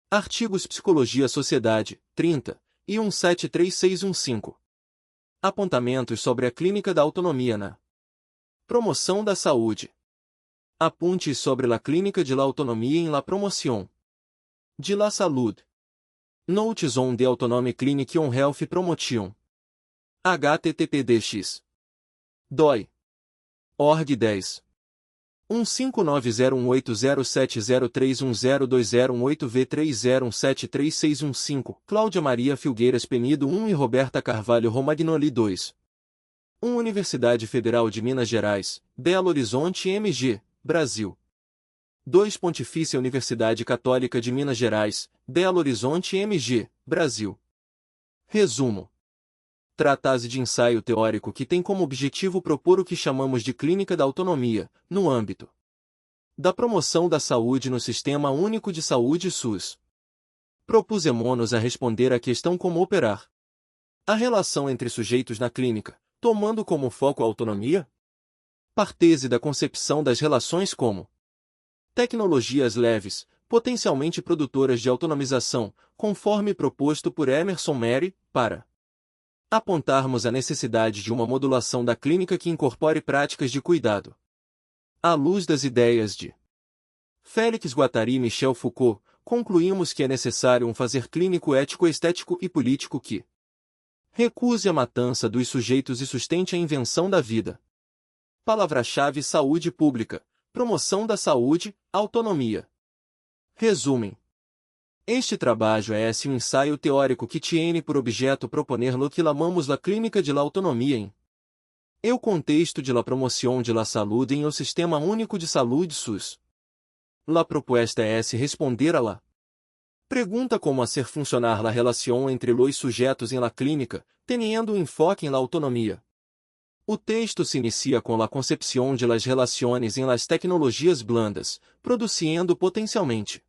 Artigos Psicologia Sociedade, 30, e 173615. Apontamentos sobre a clínica da autonomia na promoção da saúde. Apuntes sobre la clínica de la autonomia em la promoción de la salud. Notes on the Autonomy Clinic on Health Promotion. httpdx. doi. org 10. 1590180703102018018V30173615, Cláudia Maria Filgueiras Penido 1 e Roberta Carvalho Romagnoli 2. 1 Universidade Federal de Minas Gerais, Belo Horizonte MG, Brasil. 2 Pontifícia Universidade Católica de Minas Gerais, Belo Horizonte MG, Brasil. Resumo. Trata-se de ensaio teórico que tem como objetivo propor o que chamamos de clínica da autonomia, no âmbito da promoção da saúde no Sistema Único de Saúde SUS. Propusemo-nos a responder à questão como operar a relação entre sujeitos na clínica, tomando como foco a autonomia. Partese da concepção das relações como tecnologias leves, potencialmente produtoras de autonomização, conforme proposto por Emerson Mary, para apontarmos a necessidade de uma modulação da clínica que incorpore práticas de cuidado. À luz das ideias de Félix Guattari e Michel Foucault, concluímos que é necessário um fazer clínico ético, estético e político que recuse a matança dos sujeitos e sustente a invenção da vida. Palavra-chave: saúde pública, promoção da saúde, autonomia. Resumem. Este trabalho é um ensaio teórico que tiene por objeto proponer lo que chamamos la clínica de la autonomia em o contexto de la promoción de la salud em o Sistema Único de Saúde SUS. La propuesta é responder a la pergunta como hacer funcionar la relación entre los sujetos em la clínica, teniendo um enfoque em la autonomia. O texto se inicia com la concepción de las relaciones em las tecnologias blandas, produzindo potencialmente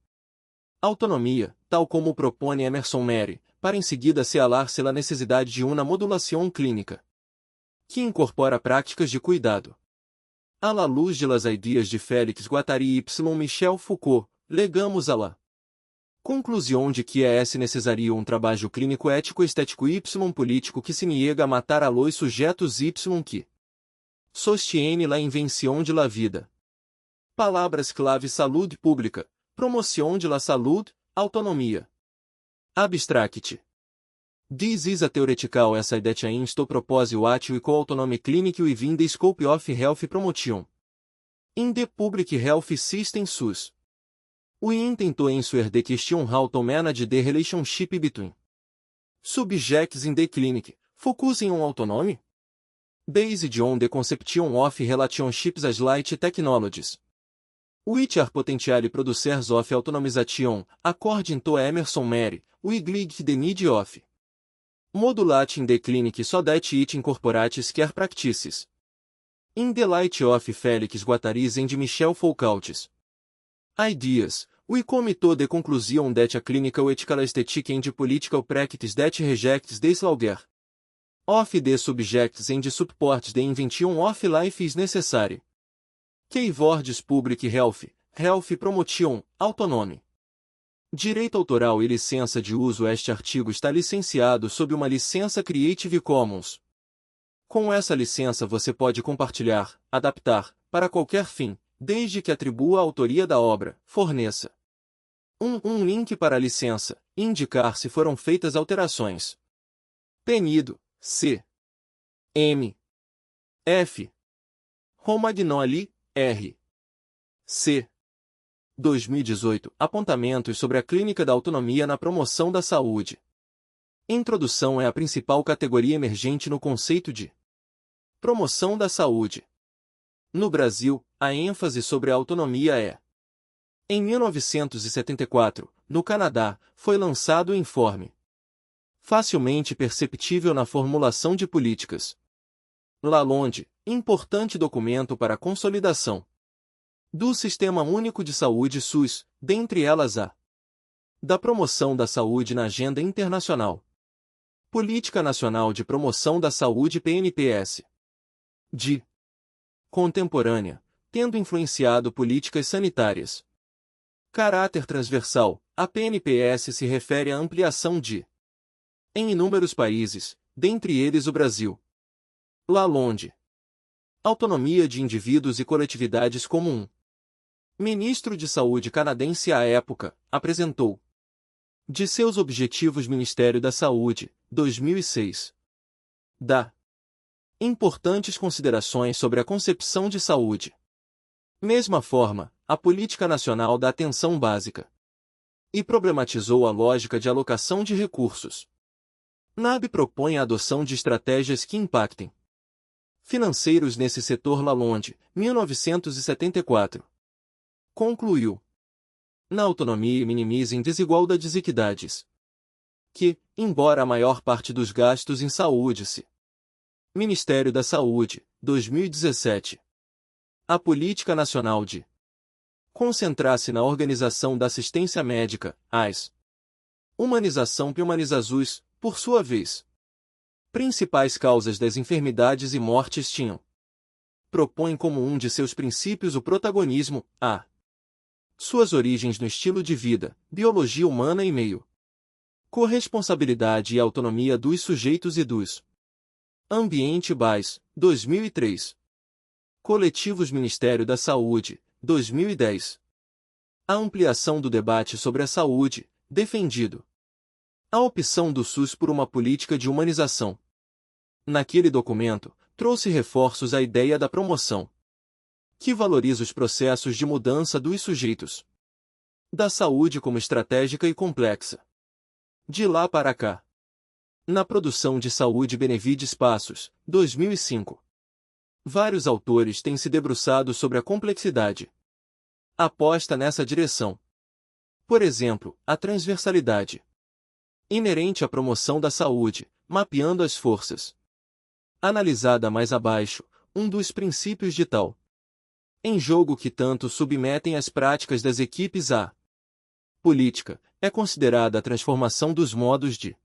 autonomia, tal como propõe Emerson Mary, para em seguida sealar-se la necessidade de uma modulação clínica que incorpora práticas de cuidado. À la luz de las ideias de Félix Guattari y Michel Foucault, legamos a la conclusão de que é necessário um trabalho clínico ético estético y político que se niega a matar a los sujetos y que sostiene la invenção de la vida. Palavras-clave: saúde pública, promoção de la saúde, autonomia. Abstract. This is a theoretical essay that aims to propose what we call autonomy clinic within the scope of health promotion in the public health system SUS. We intend to answer the question how to manage the relationship between subjects in the clinic, focusing on autonomy, based on the conception of relationships as light technologies, which are potentially producers of autonomization, according to Emerson Mary, we glig the need of modulating the clinic so that it incorporates care practices. In the light of Félix Guattari's and Michel Foucault's ideas, we come to the conclusion that a clinical ethical aesthetic and political practice that rejects the slaughter of the subjects and supports the invention of life is necessary. Keywords Public Health, Health Promotion, Autonomy. Direito autoral e licença de uso. Este artigo está licenciado sob uma licença Creative Commons. Com essa licença você pode compartilhar, adaptar, para qualquer fim, desde que atribua a autoria da obra, forneça um link para a licença, e indicar se foram feitas alterações. Penido, C. M. F. Romagnoli, R. C. 2018. Apontamentos sobre a clínica da autonomia na promoção da saúde. Introdução é a principal categoria emergente no conceito de promoção da saúde. No Brasil, a ênfase sobre a autonomia é. Em 1974, no Canadá, foi lançado o informe facilmente perceptível na formulação de políticas Lalonde, importante documento para a consolidação do Sistema Único de Saúde SUS, dentre elas a da promoção da saúde na agenda internacional. Política Nacional de Promoção da Saúde PNPS. De contemporânea, tendo influenciado políticas sanitárias. Caráter transversal, A PNPS se refere à ampliação em inúmeros países, dentre eles o Brasil. Lalonde. Autonomia de indivíduos e coletividades como um ministro de Saúde canadense à época, apresentou. De seus objetivos Ministério da Saúde, 2006. Dá importantes considerações sobre a concepção de saúde. Mesma forma, a Política Nacional da Atenção Básica. E problematizou a lógica de alocação de recursos. NAB propõe a adoção de estratégias que impactem financeiros nesse setor. Lalonde, 1974. Concluiu. Na autonomia minimizem desigualdades e equidades. Que, embora a maior parte dos gastos em saúde se Ministério da Saúde, 2017. A Política Nacional de concentrar-se na organização da assistência médica, AS. Humanização humanizações, por sua vez. Principais causas das enfermidades e mortes tinham. Propõe como um de seus princípios o protagonismo, suas origens no estilo de vida, biologia humana e meio. Corresponsabilidade e autonomia dos sujeitos e dos Ambiente BAS, 2003. Coletivos Ministério da Saúde, 2010. A ampliação do debate sobre a saúde, defendido. A opção do SUS por uma política de humanização. Naquele documento, trouxe reforços à ideia da promoção, que valoriza os processos de mudança dos sujeitos da saúde como estratégica e complexa. De lá para cá. Na produção de Saúde Benevides Passos, 2005. Vários autores têm se debruçado sobre a complexidade aposta nessa direção. Por exemplo, a transversalidade inerente à promoção da saúde, mapeando as forças. Analisada mais abaixo, um dos princípios de tal em jogo que tanto submetem as práticas das equipes à política, é considerada a transformação dos modos de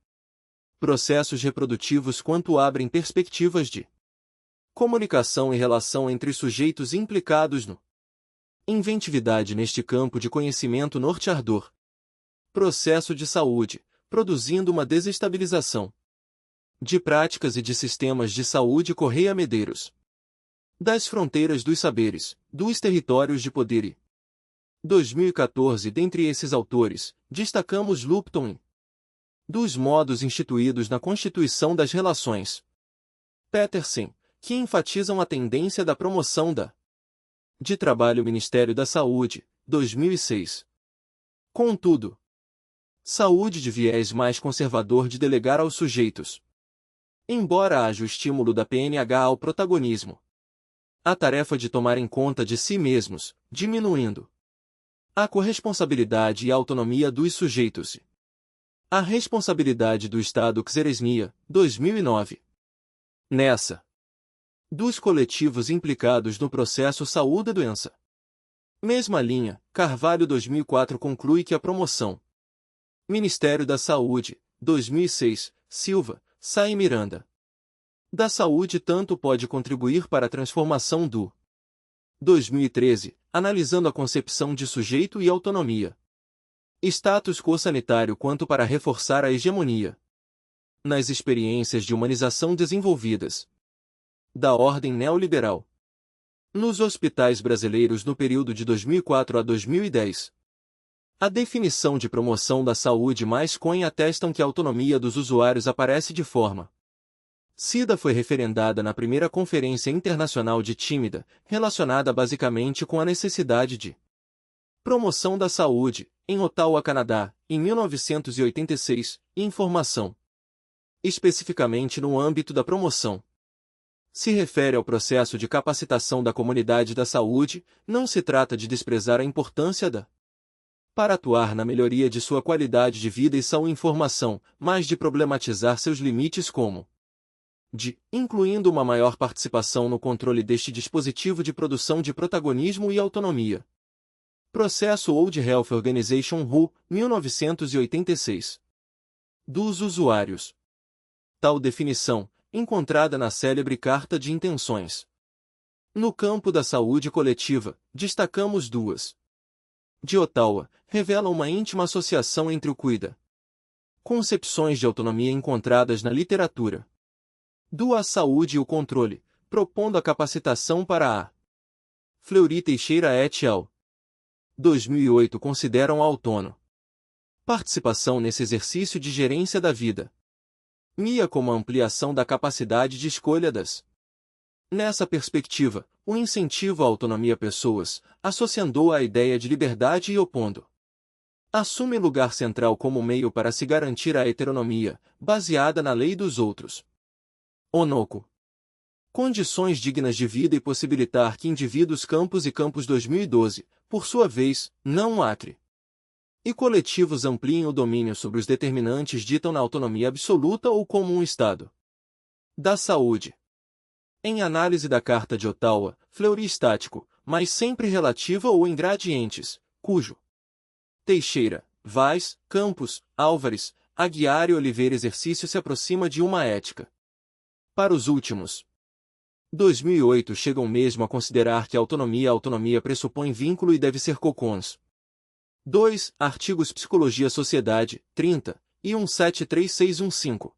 processos reprodutivos quanto abrem perspectivas de comunicação e relação entre sujeitos implicados no inventividade neste campo de conhecimento norteador. Processo de saúde, produzindo uma desestabilização de práticas e de sistemas de saúde. Correia Medeiros. Das fronteiras dos saberes, dos territórios de poder e 2014. Dentre esses autores, destacamos Lupton e dos modos instituídos na Constituição das Relações. Petersen, que enfatizam a tendência da promoção de trabalho. Ministério da Saúde, 2006. Contudo, saúde de viés mais conservador de delegar aos sujeitos. Embora haja o estímulo da PNH ao protagonismo, a tarefa de tomar em conta de si mesmos, diminuindo a corresponsabilidade e a autonomia dos sujeitos. A responsabilidade do Estado. Xeresnia, 2009. Nessa dos coletivos implicados no processo saúde-doença. Mesma linha, Carvalho 2004 conclui que a promoção. Ministério da Saúde, 2006, Silva, Sá e Miranda. Da saúde tanto pode contribuir para a transformação do 2013, analisando a concepção de sujeito e autonomia. Status quo sanitário quanto para reforçar a hegemonia nas experiências de humanização desenvolvidas da ordem neoliberal nos hospitais brasileiros no período de 2004 a 2010. A definição de promoção da saúde mais Cohen atestam que a autonomia dos usuários aparece de forma SIDA foi referendada na primeira Conferência Internacional de Tímida, relacionada basicamente com a necessidade de promoção da saúde, em Ottawa, Canadá, em 1986, e informação. Especificamente no âmbito da promoção. Se refere ao processo de capacitação da comunidade da saúde, não se trata de desprezar a importância para atuar na melhoria de sua qualidade de vida e saúde informação, mas de problematizar seus limites como incluindo uma maior participação no controle deste dispositivo de produção de protagonismo e autonomia. Processo World Health Organization WHO, 1986. Dos usuários. Tal definição, encontrada na célebre Carta de Intenções. No campo da saúde coletiva, destacamos duas de Ottawa, revela uma íntima associação entre o cuida. Concepções de autonomia encontradas na literatura. Do a saúde e o controle, propondo a capacitação para a Fleury Teixeira et al. 2008 consideram a autônomo. Participação nesse exercício de gerência da vida. MIA como a ampliação da capacidade de escolha das. Nessa perspectiva, o incentivo à autonomia pessoas, associando-a à ideia de liberdade e opondo. Assume lugar central como meio para se garantir a heteronomia, baseada na lei dos outros. Onoco. Condições dignas de vida e possibilitar que indivíduos Campos e Campos 2012, por sua vez, não Acre. E coletivos ampliem o domínio sobre os determinantes ditam na autonomia absoluta ou como um Estado. Da saúde. Em análise da Carta de Ottawa, Fleury estático, mas sempre relativa ou em gradientes, cujo Teixeira, Vaz, Campos, Álvares, Aguiar e Oliveira exercício se aproxima de uma ética. Para os últimos, 2008 chegam mesmo a considerar que a autonomia pressupõe vínculo e deve ser cocons. 2. Artigos Psicologia Sociedade, 30, e 173615.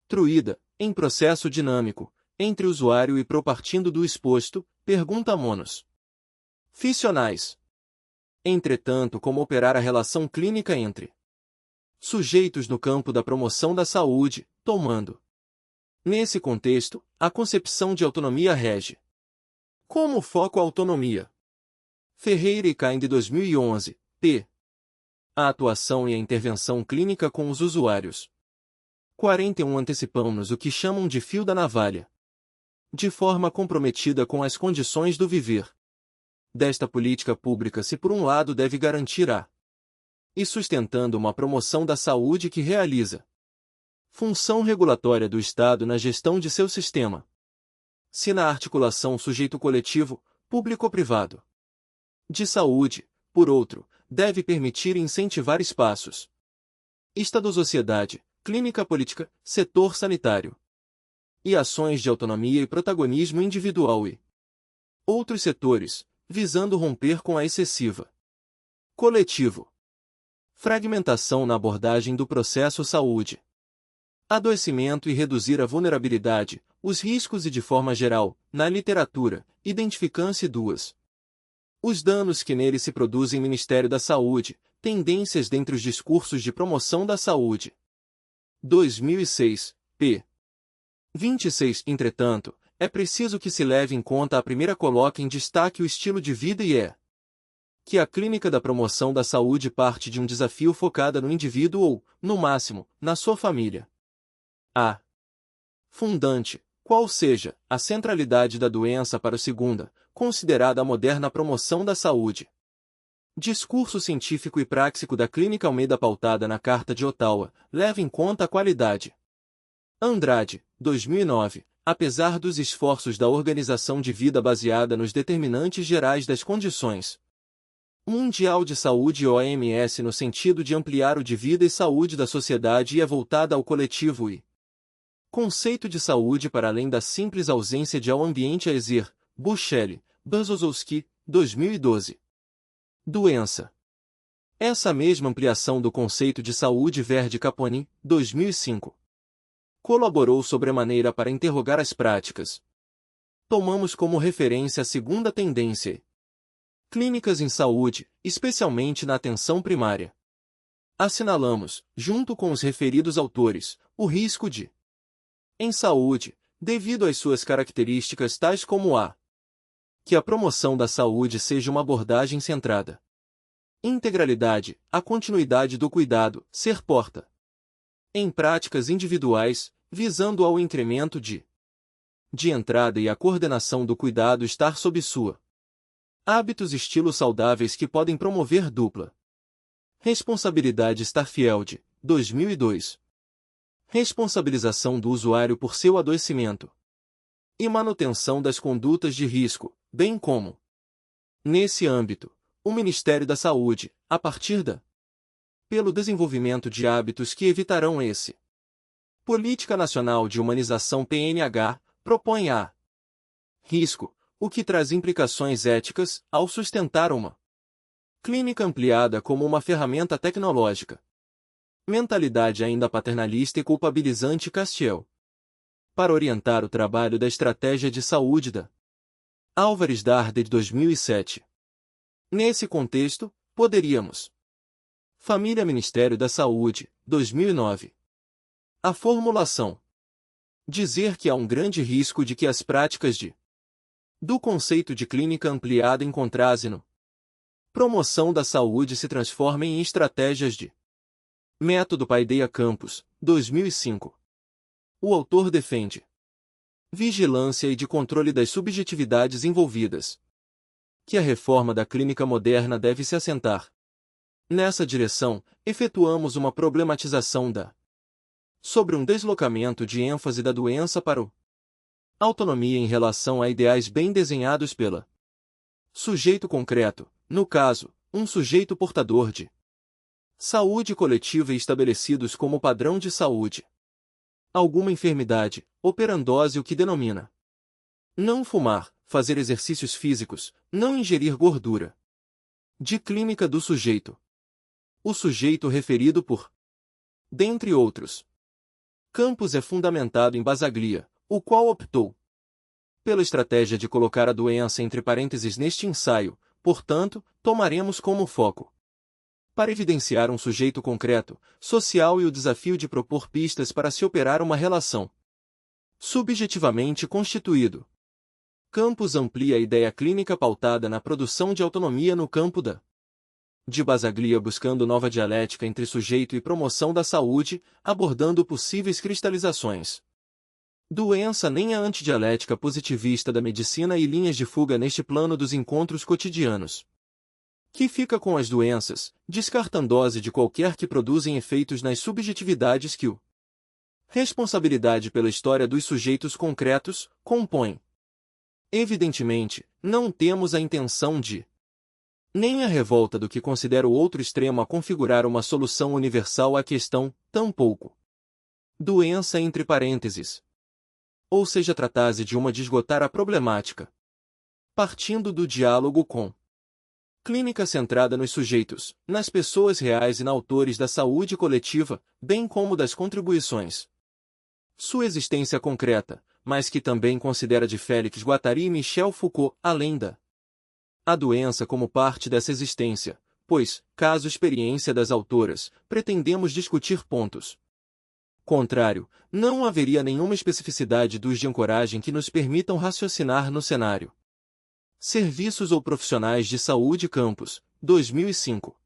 Truída, em processo dinâmico, entre usuário e propartindo do exposto, pergunta monos. Ficcionais. Entretanto, como operar a relação clínica entre sujeitos no campo da promoção da saúde, tomando. Nesse contexto, a concepção de autonomia rege. Como foco a autonomia. Ferreira e Caim de 2011, p. A atuação e a intervenção clínica com os usuários. 41 antecipam-nos o que chamam de fio da navalha. De forma comprometida com as condições do viver. Desta política pública se por um lado deve garantir a e sustentando uma promoção da saúde que realiza função regulatória do Estado na gestão de seu sistema. Se na articulação sujeito-coletivo, público-privado, de saúde, por outro, deve permitir e incentivar espaços. Estado-sociedade, clínica política, setor sanitário. E ações de autonomia e protagonismo individual e outros setores, visando romper com a excessiva coletivo. Fragmentação na abordagem do processo saúde. Adoecimento e reduzir a vulnerabilidade, os riscos e de forma geral, na literatura, identificam-se duas. Os danos que nele se produzem Ministério da Saúde, tendências dentre os discursos de promoção da saúde. 2006, p. 26. Entretanto, é preciso que se leve em conta a primeira coloca em destaque o estilo de vida e é que a clínica da promoção da saúde parte de um desafio focada no indivíduo ou, no máximo, na sua família. A fundante, qual seja, a centralidade da doença para o segunda, considerada a moderna promoção da saúde. Discurso científico e prático da Clínica Almeida pautada na Carta de Ottawa, leva em conta a qualidade. Andrade, 2009, apesar dos esforços da organização de vida baseada nos determinantes gerais das condições Mundial de Saúde OMS no sentido de ampliar o de vida e saúde da sociedade e é voltada ao coletivo e conceito de saúde para além da simples ausência de ao ambiente a exer, Buchele, Bazozowski, 2012. Doença. Essa mesma ampliação do conceito de saúde Verde Caponi, 2005. Colaborou sobremaneira para interrogar as práticas. Tomamos como referência a segunda tendência. Clínicas em saúde, especialmente na atenção primária. Assinalamos, junto com os referidos autores, o risco de em saúde, devido às suas características tais como que a promoção da saúde seja uma abordagem centrada. Integralidade, a continuidade do cuidado, ser porta. Em práticas individuais, visando ao incremento de entrada e a coordenação do cuidado estar sob sua hábitos estilos saudáveis que podem promover dupla responsabilidade Starfield, 2002. Responsabilização do usuário por seu adoecimento e manutenção das condutas de risco, bem como, nesse âmbito, o Ministério da Saúde, a partir pelo desenvolvimento de hábitos que evitarão esse. Política Nacional de Humanização PNH, propõe a risco, o que traz implicações éticas, ao sustentar uma Clínica ampliada como uma ferramenta tecnológica. Mentalidade ainda paternalista e culpabilizante Castiel. Para orientar o trabalho da Estratégia de Saúde da Álvares Darde de 2007. Nesse contexto, poderíamos: Família Ministério da Saúde, 2009. A formulação: dizer que há um grande risco de que as práticas do conceito de clínica ampliada encontrasse no promoção da saúde se transformem em estratégias de método Paideia Campos, 2005. O autor defende vigilância e de controle das subjetividades envolvidas, que a reforma da clínica moderna deve se assentar. Nessa direção, efetuamos uma problematização sobre um deslocamento de ênfase da doença para o autonomia em relação a ideais bem desenhados pela sujeito concreto, no caso, um sujeito portador de saúde coletiva e estabelecidos como padrão de saúde. Alguma enfermidade, operandose o que denomina não fumar, fazer exercícios físicos, não ingerir gordura. De clínica do sujeito. O sujeito referido por dentre outros Campos é fundamentado em Basaglia, o qual optou pela estratégia de colocar a doença entre parênteses neste ensaio, portanto, tomaremos como foco para evidenciar um sujeito concreto, social e o desafio de propor pistas para se operar uma relação subjetivamente constituído. Campos amplia a ideia clínica pautada na produção de autonomia no campo de Basaglia buscando nova dialética entre sujeito e promoção da saúde, abordando possíveis cristalizações. Doença nem a antidialética positivista da medicina e linhas de fuga neste plano dos encontros cotidianos. Que fica com as doenças, descartandose de qualquer que produzem efeitos nas subjetividades que o responsabilidade pela história dos sujeitos concretos compõe. Evidentemente, não temos a intenção de nem a revolta do que considera o outro extremo a configurar uma solução universal à questão, tampouco doença entre parênteses. Ou seja, tratasse de uma de esgotar a problemática, partindo do diálogo com clínica centrada nos sujeitos, nas pessoas reais e na autores da saúde coletiva, bem como das contribuições. Sua existência concreta, mas que também considera de Félix Guattari e Michel Foucault, além da a doença como parte dessa existência, pois, caso experiência das autoras, pretendemos discutir pontos. Contrário, não haveria nenhuma especificidade dos de ancoragem que nos permitam raciocinar no cenário. Serviços ou profissionais de saúde Campos, 2005.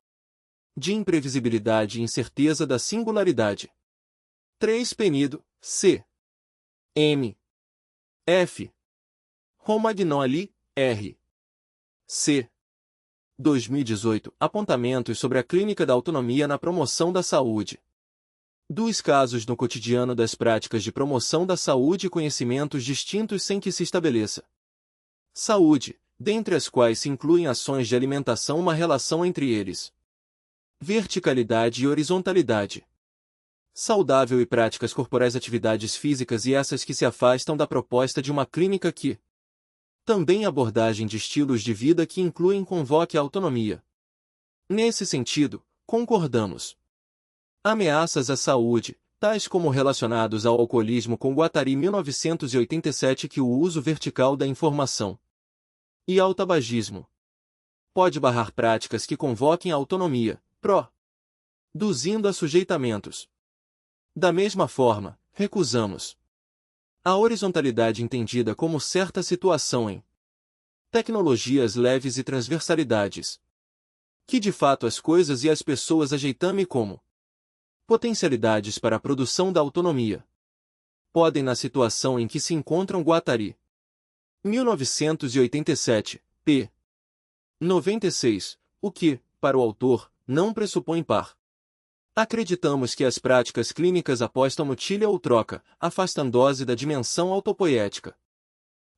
De imprevisibilidade e incerteza da singularidade. 3 Penido, C. M. F. Romagnoli, R. C. 2018. Apontamentos sobre a clínica da autonomia na promoção da saúde. 2 casos no cotidiano das práticas de promoção da saúde e conhecimentos distintos sem que se estabeleça saúde, dentre as quais se incluem ações de alimentação, uma relação entre eles. Verticalidade e horizontalidade. Saudável e práticas corporais, atividades físicas e essas que se afastam da proposta de uma clínica que também abordagem de estilos de vida que incluem convoque a autonomia. Nesse sentido, concordamos. Ameaças à saúde, tais como relacionados ao alcoolismo com Guattari 1987 que o uso vertical da informação e ao tabagismo pode barrar práticas que convoquem a autonomia, produzindo assujeitamentos. Da mesma forma, recusamos a horizontalidade entendida como certa situação em tecnologias leves e transversalidades, que de fato as coisas e as pessoas ajeitame como potencialidades para a produção da autonomia. Podem na situação em que se encontram Guattari. 1987, p. 96, o que, para o autor, não pressupõe par. Acreditamos que as práticas clínicas apostam no tilha ou troca, afastando-se da dimensão autopoética.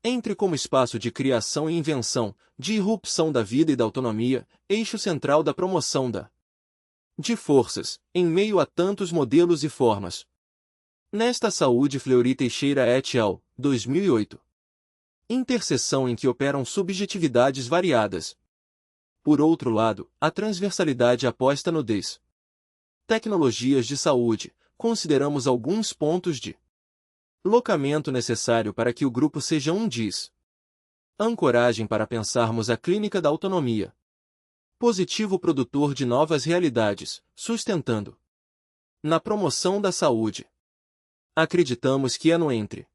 Entre como espaço de criação e invenção, de irrupção da vida e da autonomia, eixo central da promoção de forças, em meio a tantos modelos e formas. Nesta saúde Fleury Teixeira et al., 2008. Interseção em que operam subjetividades variadas. por outro lado, a transversalidade aposta no DES. Tecnologias de saúde, consideramos alguns pontos de locamento necessário para que o grupo seja um DIS. Ancoragem para pensarmos a clínica da autonomia. Positivo produtor de novas realidades, sustentando na promoção da saúde. Acreditamos que é no entre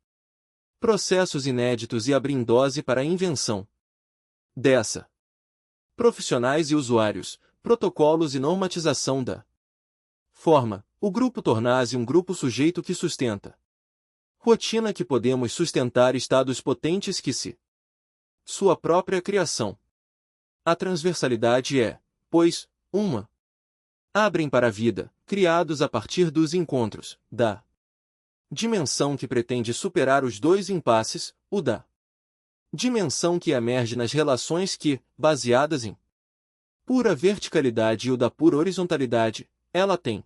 processos inéditos e abrindo dose para a invenção dessa profissionais e usuários, protocolos e normatização da forma, o grupo tornar-se um grupo sujeito que sustenta rotina que podemos sustentar estados potentes que se sua própria criação. A transversalidade é, pois, uma abrem para a vida, criados a partir dos encontros, da dimensão que pretende superar os dois impasses, o da dimensão que emerge nas relações que, baseadas em pura verticalidade e o da pura horizontalidade, ela tem.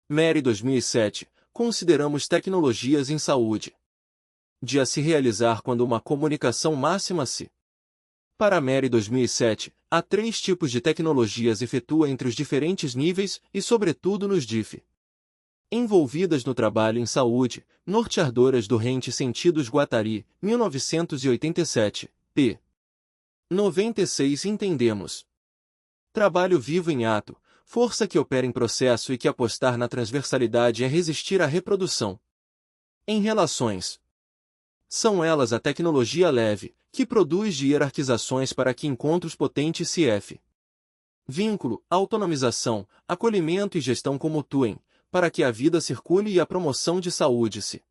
Mary 2007, consideramos tecnologias em saúde de a se realizar quando uma comunicação máxima se. Para Mary 2007, há 3 tipos de tecnologias efetua entre os diferentes níveis e sobretudo nos DIF. Envolvidas no trabalho em saúde, norteadoras do rente sentidos Guattari, 1987, p. 96 entendemos. Trabalho vivo em ato, força que opera em processo e que apostar na transversalidade é resistir à reprodução. Em relações. São elas a tecnologia leve, que produz de hierarquizações para que encontros potentes CF. Vínculo, autonomização, acolhimento e gestão comutuem, para que a vida circule e a promoção de saúde se.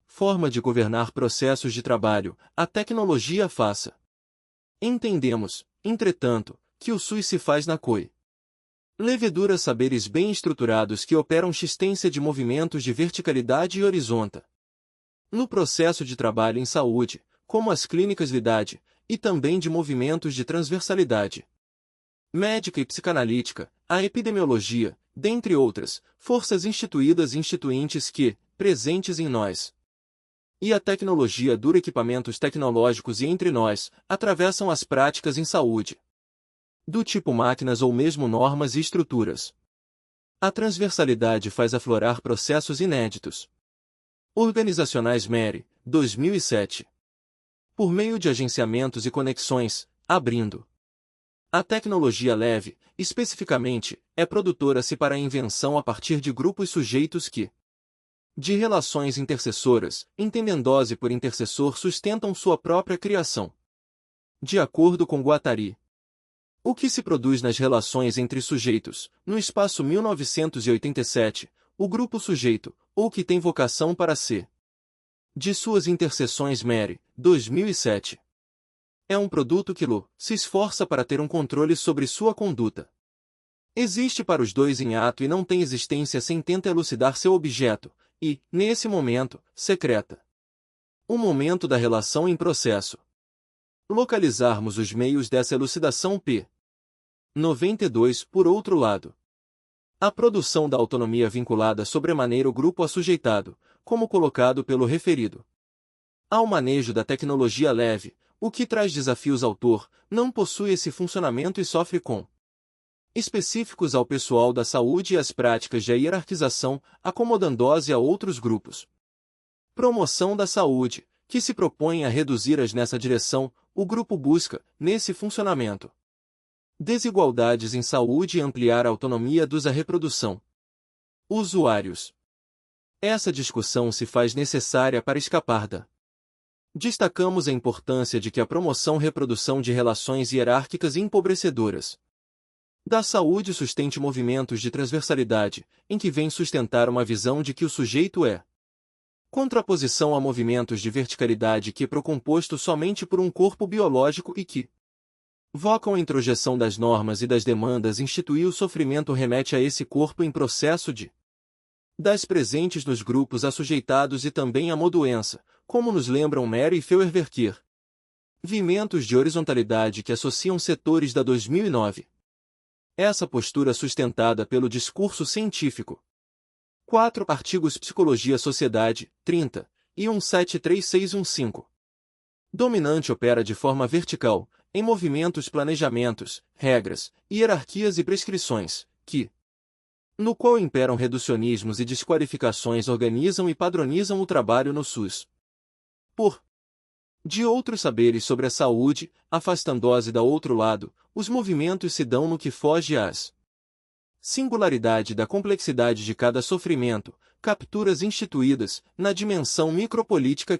Forma de governar processos de trabalho, a tecnologia faça. Entendemos, entretanto, que o SUS se faz na COI. Levedura saberes bem estruturados que operam existência de movimentos de verticalidade e horizonta. No processo de trabalho em saúde, como as clínicas lidade, e também de movimentos de transversalidade médica e psicanalítica, a epidemiologia, dentre outras, forças instituídas e instituintes que, presentes em nós, e a tecnologia dura equipamentos tecnológicos e entre nós, atravessam as práticas em saúde. Do tipo máquinas ou mesmo normas e estruturas. A transversalidade faz aflorar processos inéditos. Organizacionais Mary, 2007. Por meio de agenciamentos e conexões, abrindo. A tecnologia leve, especificamente, é produtora-se para a invenção a partir de grupos sujeitos que, de relações intercessoras, entendendo-se por intercessor, sustentam sua própria criação. De acordo com Guattari. O que se produz nas relações entre sujeitos, no espaço 1987, o grupo sujeito, ou que tem vocação para ser. De suas interseções Mary, 2007. É um produto que se esforça para ter um controle sobre sua conduta. Existe para os dois em ato e não tem existência sem tenta elucidar seu objeto, e, nesse momento, secreta. O momento da relação em processo. Localizarmos os meios dessa elucidação p. 92, por outro lado. A produção da autonomia vinculada sobremaneira o grupo assujeitado, como colocado pelo referido. Ao manejo da tecnologia leve, o que traz desafios ao autor, não possui esse funcionamento e sofre com específicos ao pessoal da saúde e as práticas de hierarquização, acomodando-se a outros grupos. Promoção da saúde, que se propõe a reduzir-as nessa direção, o grupo busca, nesse funcionamento, desigualdades em saúde e ampliar a autonomia dos à reprodução. Usuários. Essa discussão se faz necessária para escapar da. Destacamos a importância de que a promoção-reprodução de relações hierárquicas empobrecedoras da saúde sustente movimentos de transversalidade, em que vem sustentar uma visão de que o sujeito é contraposição a movimentos de verticalidade que é procomposto somente por um corpo biológico e que vocam a introjeção das normas e das demandas instituir o sofrimento remete a esse corpo em processo de das presentes nos grupos assujeitados e também a modoença, como nos lembram Mary e Feuerwerker. Vimentos de horizontalidade que associam setores da 2009. Essa postura sustentada pelo discurso científico. 4 artigos Psicologia Sociedade, 30, e 173615. Dominante opera de forma vertical, em movimentos, planejamentos, regras, hierarquias e prescrições, no qual imperam reducionismos e desqualificações, organizam e padronizam o trabalho no SUS. De outros saberes sobre a saúde, afastando-se da outro lado, os movimentos se dão no que foge às singularidade da complexidade de cada sofrimento, capturas instituídas, na dimensão micropolítica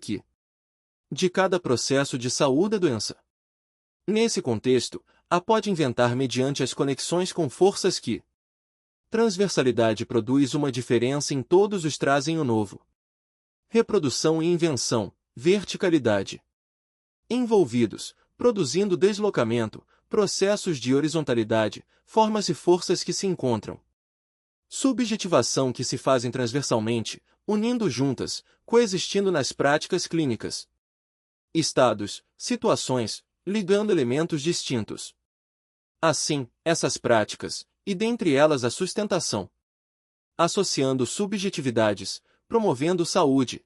de cada processo de saúde e doença. Nesse contexto, a pode inventar mediante as conexões com forças transversalidade produz uma diferença em todos os trazem o novo. Reprodução e invenção, verticalidade. Envolvidos, produzindo deslocamento, processos de horizontalidade, formas e forças que se encontram. Subjetivação que se fazem transversalmente, unindo juntas, coexistindo nas práticas clínicas. Estados, situações, ligando elementos distintos. Assim, essas práticas, e dentre elas a sustentação. Associando subjetividades, promovendo saúde,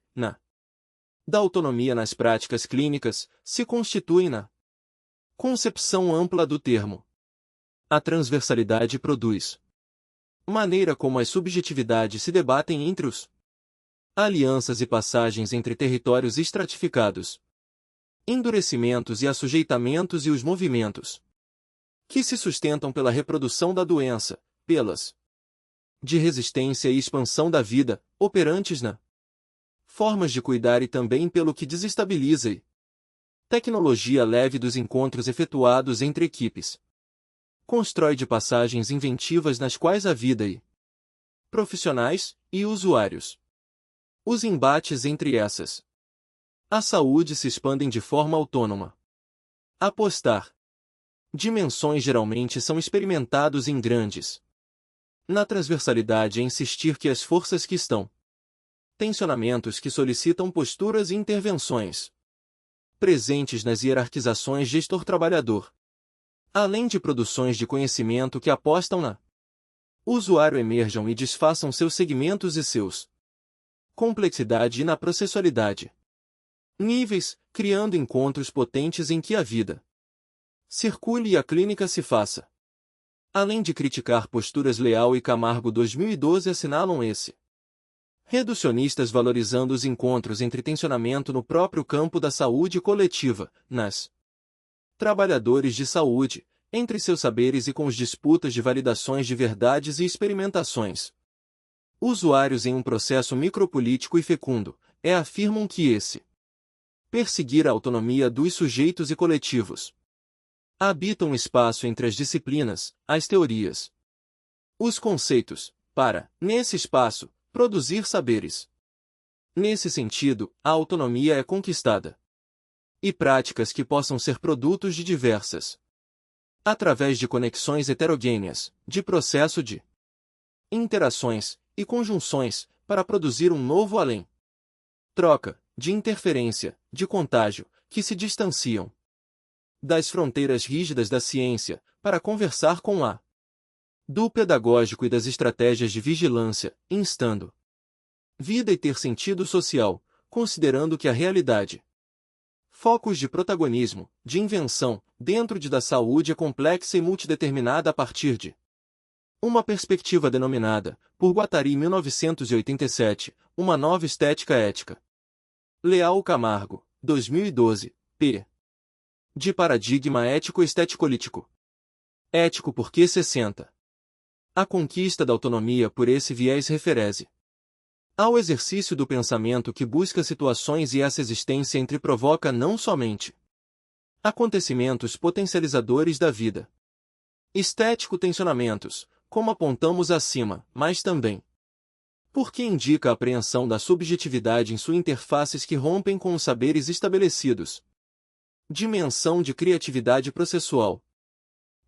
da autonomia nas práticas clínicas, se constituem na concepção ampla do termo. A transversalidade produz maneira como as subjetividades se debatem entre os alianças e passagens entre territórios estratificados, endurecimentos e assujeitamentos e os movimentos que se sustentam pela reprodução da doença, pelas de resistência e expansão da vida, operantes na formas de cuidar e também pelo que desestabiliza e tecnologia leve dos encontros efetuados entre equipes. Constrói de passagens inventivas nas quais a vida e profissionais e usuários. Os embates entre essas a saúde se expandem de forma autônoma. Apostar dimensões geralmente são experimentados em grandes. Na transversalidade é insistir que as forças que estão tensionamentos que solicitam posturas e intervenções presentes nas hierarquizações gestor-trabalhador, além de produções de conhecimento que apostam na usuário emerjam e desfaçam seus segmentos e seus complexidade e na processualidade. Níveis, criando encontros potentes em que a vida circule e a clínica se faça. Além de criticar posturas Leal e Camargo 2012 assinalam esse reducionistas valorizando os encontros entre tensionamento no próprio campo da saúde coletiva, nas trabalhadores de saúde, entre seus saberes e com as disputas de validações de verdades e experimentações. Usuários em um processo micropolítico e fecundo, afirmam que esse perseguir a autonomia dos sujeitos e coletivos habitam um espaço entre as disciplinas, as teorias, os conceitos, para, nesse espaço, produzir saberes. Nesse sentido, a autonomia é conquistada. E práticas que possam ser produtos de diversas através de conexões heterogêneas, de processo de interações e conjunções, para produzir um novo além. Troca, de interferência, de contágio, que se distanciam das fronteiras rígidas da ciência, para conversar com a do pedagógico e das estratégias de vigilância, instando vida e ter sentido social, considerando que a realidade focos de protagonismo, de invenção, dentro da saúde é complexa e multideterminada a partir de uma perspectiva denominada, por Guattari 1987, Uma Nova Estética Ética. Leal Camargo, 2012, p. De Paradigma Ético-Estético-Político. Ético porque 60. A conquista da autonomia por esse viés refere-se ao exercício do pensamento que busca situações e essa existência entre provoca não somente acontecimentos potencializadores da vida, estético-tensionamentos, como apontamos acima, mas também porque indica a apreensão da subjetividade em suas interfaces que rompem com os saberes estabelecidos. Dimensão de criatividade processual.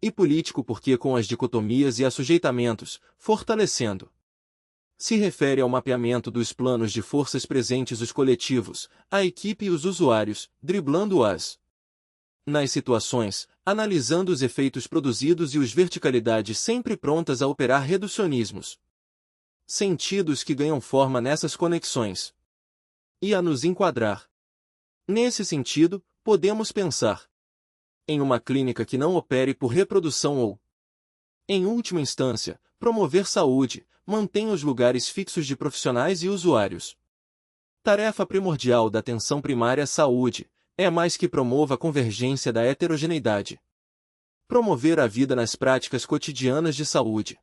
E político porque com as dicotomias e assujeitamentos, fortalecendo. Se refere ao mapeamento dos planos de forças presentes os coletivos, a equipe e os usuários, driblando-as nas situações, analisando os efeitos produzidos e os verticalidades sempre prontas a operar reducionismos. Sentidos que ganham forma nessas conexões. E a nos enquadrar. Nesse sentido, podemos pensar em uma clínica que não opere por reprodução ou, em última instância, promover saúde, mantém os lugares fixos de profissionais e usuários. Tarefa primordial da atenção primária à saúde é mais que promova a convergência da heterogeneidade. Promover a vida nas práticas cotidianas de saúde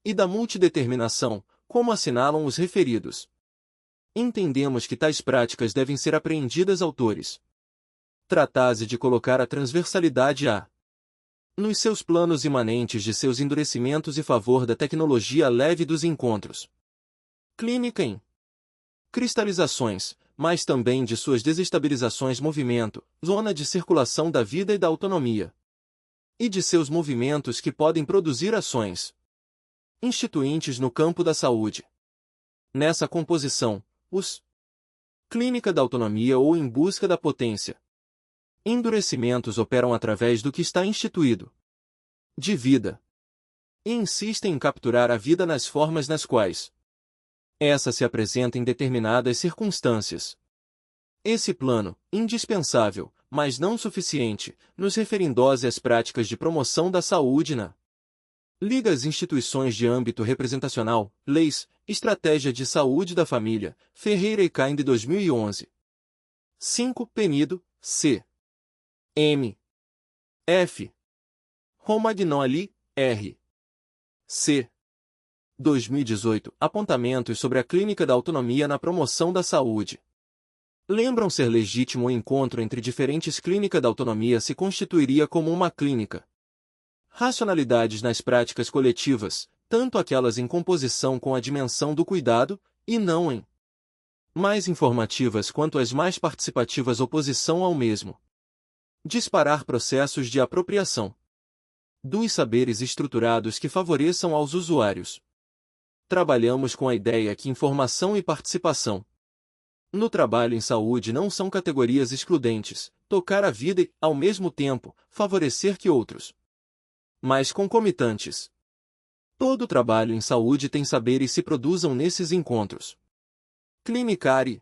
e da multideterminação, como assinalam os referidos. Entendemos que tais práticas devem ser apreendidas autores. Trata-se de colocar a transversalidade nos seus planos imanentes de seus endurecimentos e favor da tecnologia leve dos encontros. Clínica em cristalizações, mas também de suas desestabilizações movimento, zona de circulação da vida e da autonomia. E de seus movimentos que podem produzir ações instituintes no campo da saúde. Nessa composição, os clínica da autonomia ou em busca da potência. Endurecimentos operam através do que está instituído de vida e insistem em capturar a vida nas formas nas quais essa se apresenta em determinadas circunstâncias. Esse plano, indispensável, mas não suficiente, nos referindo-se às práticas de promoção da saúde na liga às instituições de âmbito representacional, leis, Estratégia de Saúde da Família, Ferreira e Kind 2011. 5. Penido, C. M. F. Romagnoli, R. C. 2018. Apontamentos sobre a clínica da autonomia na promoção da saúde. Lembram ser legítimo o encontro entre diferentes clínicas da autonomia se constituiria como uma clínica. Racionalidades nas práticas coletivas, tanto aquelas em composição com a dimensão do cuidado, e não em mais informativas quanto as mais participativas oposição ao mesmo. Disparar processos de apropriação dos saberes estruturados que favoreçam aos usuários. Trabalhamos com a ideia que informação e participação no trabalho em saúde não são categorias excludentes, tocar a vida e, ao mesmo tempo, favorecer que outros, mas concomitantes. Todo trabalho em saúde tem saberes se produzam nesses encontros. Clinicar e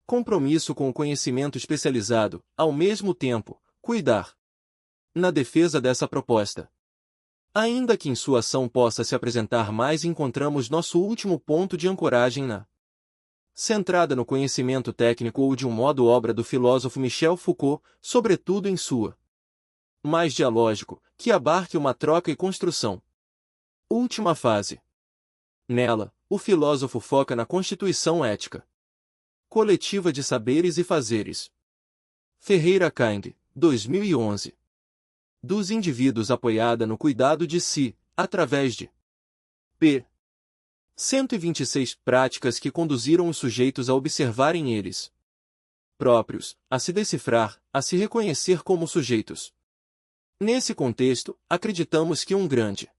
compromisso com o conhecimento especializado, ao mesmo tempo, cuidar. Na defesa dessa proposta. Ainda que em sua ação possa se apresentar mais, encontramos nosso último ponto de ancoragem na centrada no conhecimento técnico ou de um modo obra do filósofo Michel Foucault, sobretudo em sua mais dialógico, que abarque uma troca e construção. Última fase. Nela, o filósofo foca na constituição ética coletiva de saberes e fazeres. Ferreira Kind, 2011. Dos indivíduos apoiada no cuidado de si, através de p. 126 práticas que conduziram os sujeitos a observarem eles próprios, a se decifrar, a se reconhecer como sujeitos. Nesse contexto, acreditamos que um grande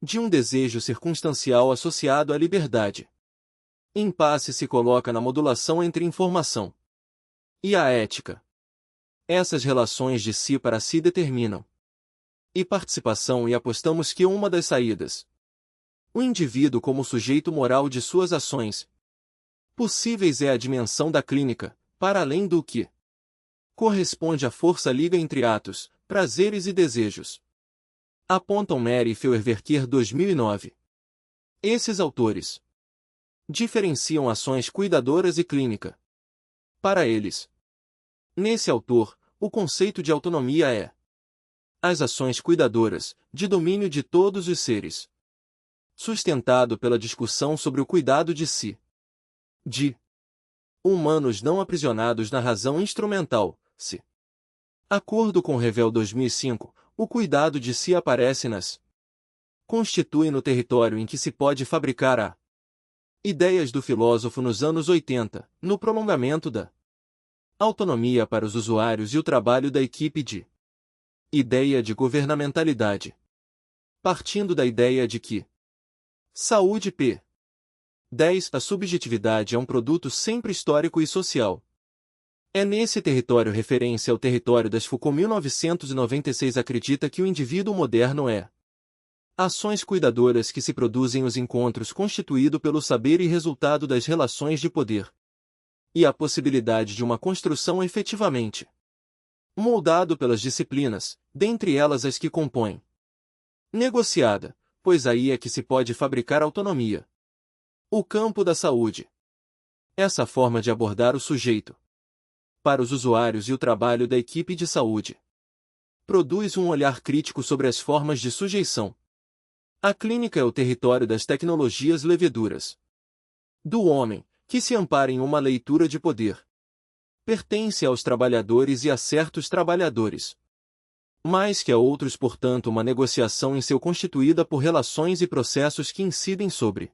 de um desejo circunstancial associado à liberdade. Impasse se coloca na modulação entre informação e a ética. Essas relações de si para si determinam e participação e apostamos que uma das saídas, o indivíduo como sujeito moral de suas ações possíveis é a dimensão da clínica, para além do que corresponde à força liga entre atos, prazeres e desejos. Apontam Mary e Feuerwerker 2009. Esses autores diferenciam ações cuidadoras e clínica. Para eles, nesse autor, o conceito de autonomia é as ações cuidadoras, de domínio de todos os seres, sustentado pela discussão sobre o cuidado de si, de humanos não aprisionados na razão instrumental, se. Acordo com Revel 2005, o cuidado de si aparece nas constitui no território em que se pode fabricar a ideias do filósofo nos anos 80, no prolongamento da autonomia para os usuários e o trabalho da equipe de ideia de governamentalidade. Partindo da ideia de que saúde p. 10. A subjetividade é um produto sempre histórico e social. É nesse território referência ao território das Foucault 1996 acredita que o indivíduo moderno é ações cuidadoras que se produzem os encontros constituído pelo saber e resultado das relações de poder. E a possibilidade de uma construção efetivamente Moldado pelas disciplinas, dentre elas as que compõem. Negociada, pois aí é que se pode fabricar autonomia. O campo da saúde. Essa forma de abordar o sujeito para os usuários e o trabalho da equipe de saúde produz um olhar crítico sobre as formas de sujeição. A clínica é o território das tecnologias leveduras do homem, que se ampara em uma leitura de poder. Pertence aos trabalhadores e a certos trabalhadores. Mais que a outros, portanto, uma negociação em seu constituída por relações e processos que incidem sobre.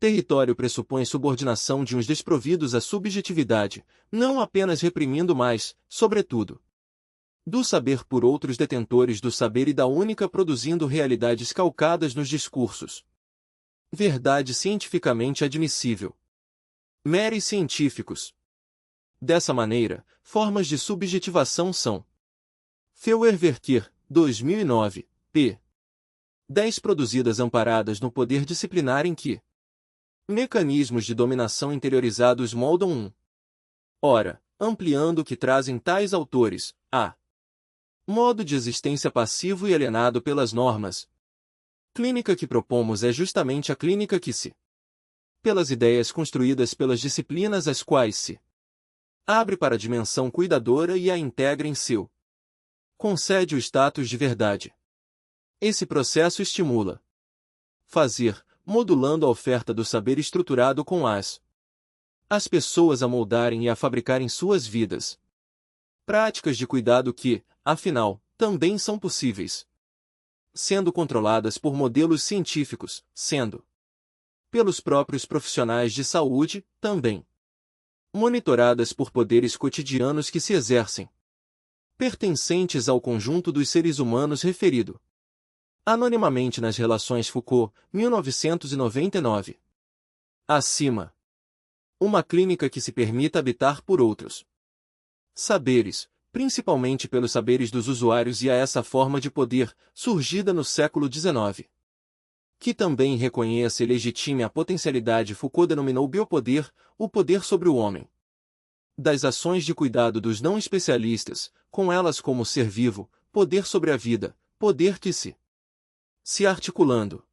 Território pressupõe subordinação de uns desprovidos à subjetividade, não apenas reprimindo mais, sobretudo, do saber por outros detentores do saber e da única produzindo realidades calcadas nos discursos. Verdade cientificamente admissível. Meres científicos. Dessa maneira, formas de subjetivação são Feuerwerker, 2009, p. 10 produzidas amparadas no poder disciplinar em que mecanismos de dominação interiorizados moldam um. Ora, ampliando o que trazem tais autores, a modo de existência passivo e alienado pelas normas. Clínica que propomos é justamente a clínica que se, pelas ideias construídas pelas disciplinas às quais se abre para a dimensão cuidadora e a integra em seu, concede o status de verdade. Esse processo estimula fazer, modulando a oferta do saber estruturado com as pessoas a moldarem e a fabricarem suas vidas. Práticas de cuidado que, afinal, também são possíveis. Sendo controladas por modelos científicos, sendo pelos próprios profissionais de saúde, também monitoradas por poderes cotidianos que se exercem, pertencentes ao conjunto dos seres humanos referido anonimamente nas Relações Foucault, 1999. Acima. Uma clínica que se permita habitar por outros saberes, principalmente pelos saberes dos usuários e a essa forma de poder, surgida no século XIX. Que também reconheça e legitime a potencialidade Foucault denominou biopoder, o poder sobre o homem. Das ações de cuidado dos não especialistas, com elas como ser vivo, poder sobre a vida, poder que se articulando.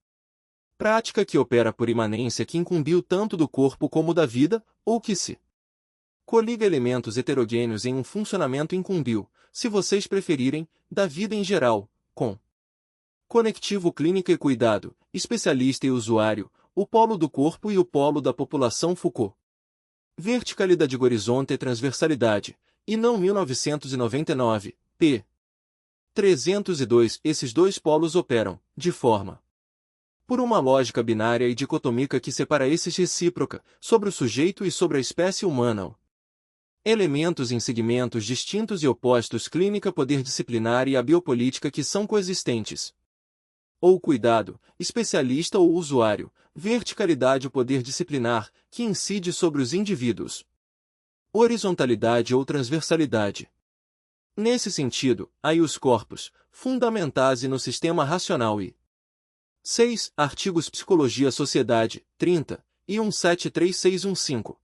Prática que opera por imanência que incumbiu tanto do corpo como da vida, ou que se coliga elementos heterogêneos em um funcionamento incumbiu, se vocês preferirem, da vida em geral, com conectivo clínica e cuidado, especialista e usuário, o polo do corpo e o polo da população Foucault. Verticalidade horizonte e transversalidade, e não 1999, p. 302. Esses dois polos operam, de forma por uma lógica binária e dicotômica que separa esses recíproca, sobre o sujeito e sobre a espécie humana. Elementos em segmentos distintos e opostos clínica poder disciplinar e a biopolítica que são coexistentes. Ou cuidado, especialista ou usuário, verticalidade o poder disciplinar, que incide sobre os indivíduos. Horizontalidade ou transversalidade. Nesse sentido, aí os corpos, fundamentais no sistema racional e 6. Artigos Psicologia Sociedade, 30, e 173615.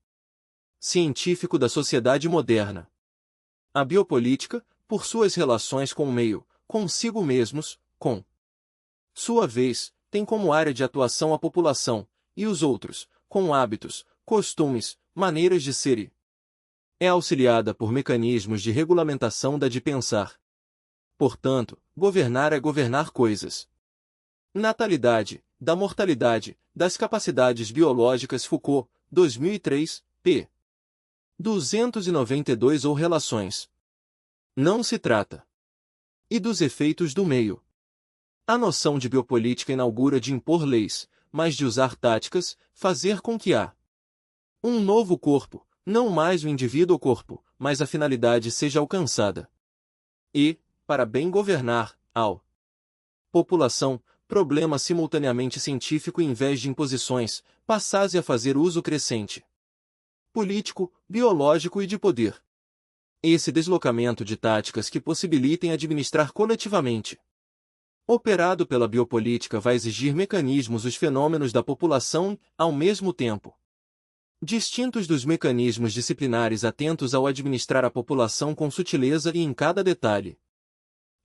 Científico da sociedade moderna. A biopolítica, por suas relações com o meio, consigo mesmos, com sua vez, tem como área de atuação a população, e os outros, com hábitos, costumes, maneiras de ser e é auxiliada por mecanismos de regulamentação da de pensar. Portanto, governar é governar coisas. Natalidade, da mortalidade, das capacidades biológicas Foucault, 2003, p. 292 ou relações. Não se trata. E dos efeitos do meio. A noção de biopolítica inaugura de impor leis, mas de usar táticas, fazer com que há um novo corpo, não mais o indivíduo ou corpo, mas a finalidade seja alcançada. E, para bem governar, ao população, problema simultaneamente científico em vez de imposições, passasse a fazer uso crescente político, biológico e de poder. Esse deslocamento de táticas que possibilitem administrar coletivamente operado pela biopolítica vai exigir mecanismos os fenômenos da população, ao mesmo tempo distintos dos mecanismos disciplinares atentos ao administrar a população com sutileza e em cada detalhe.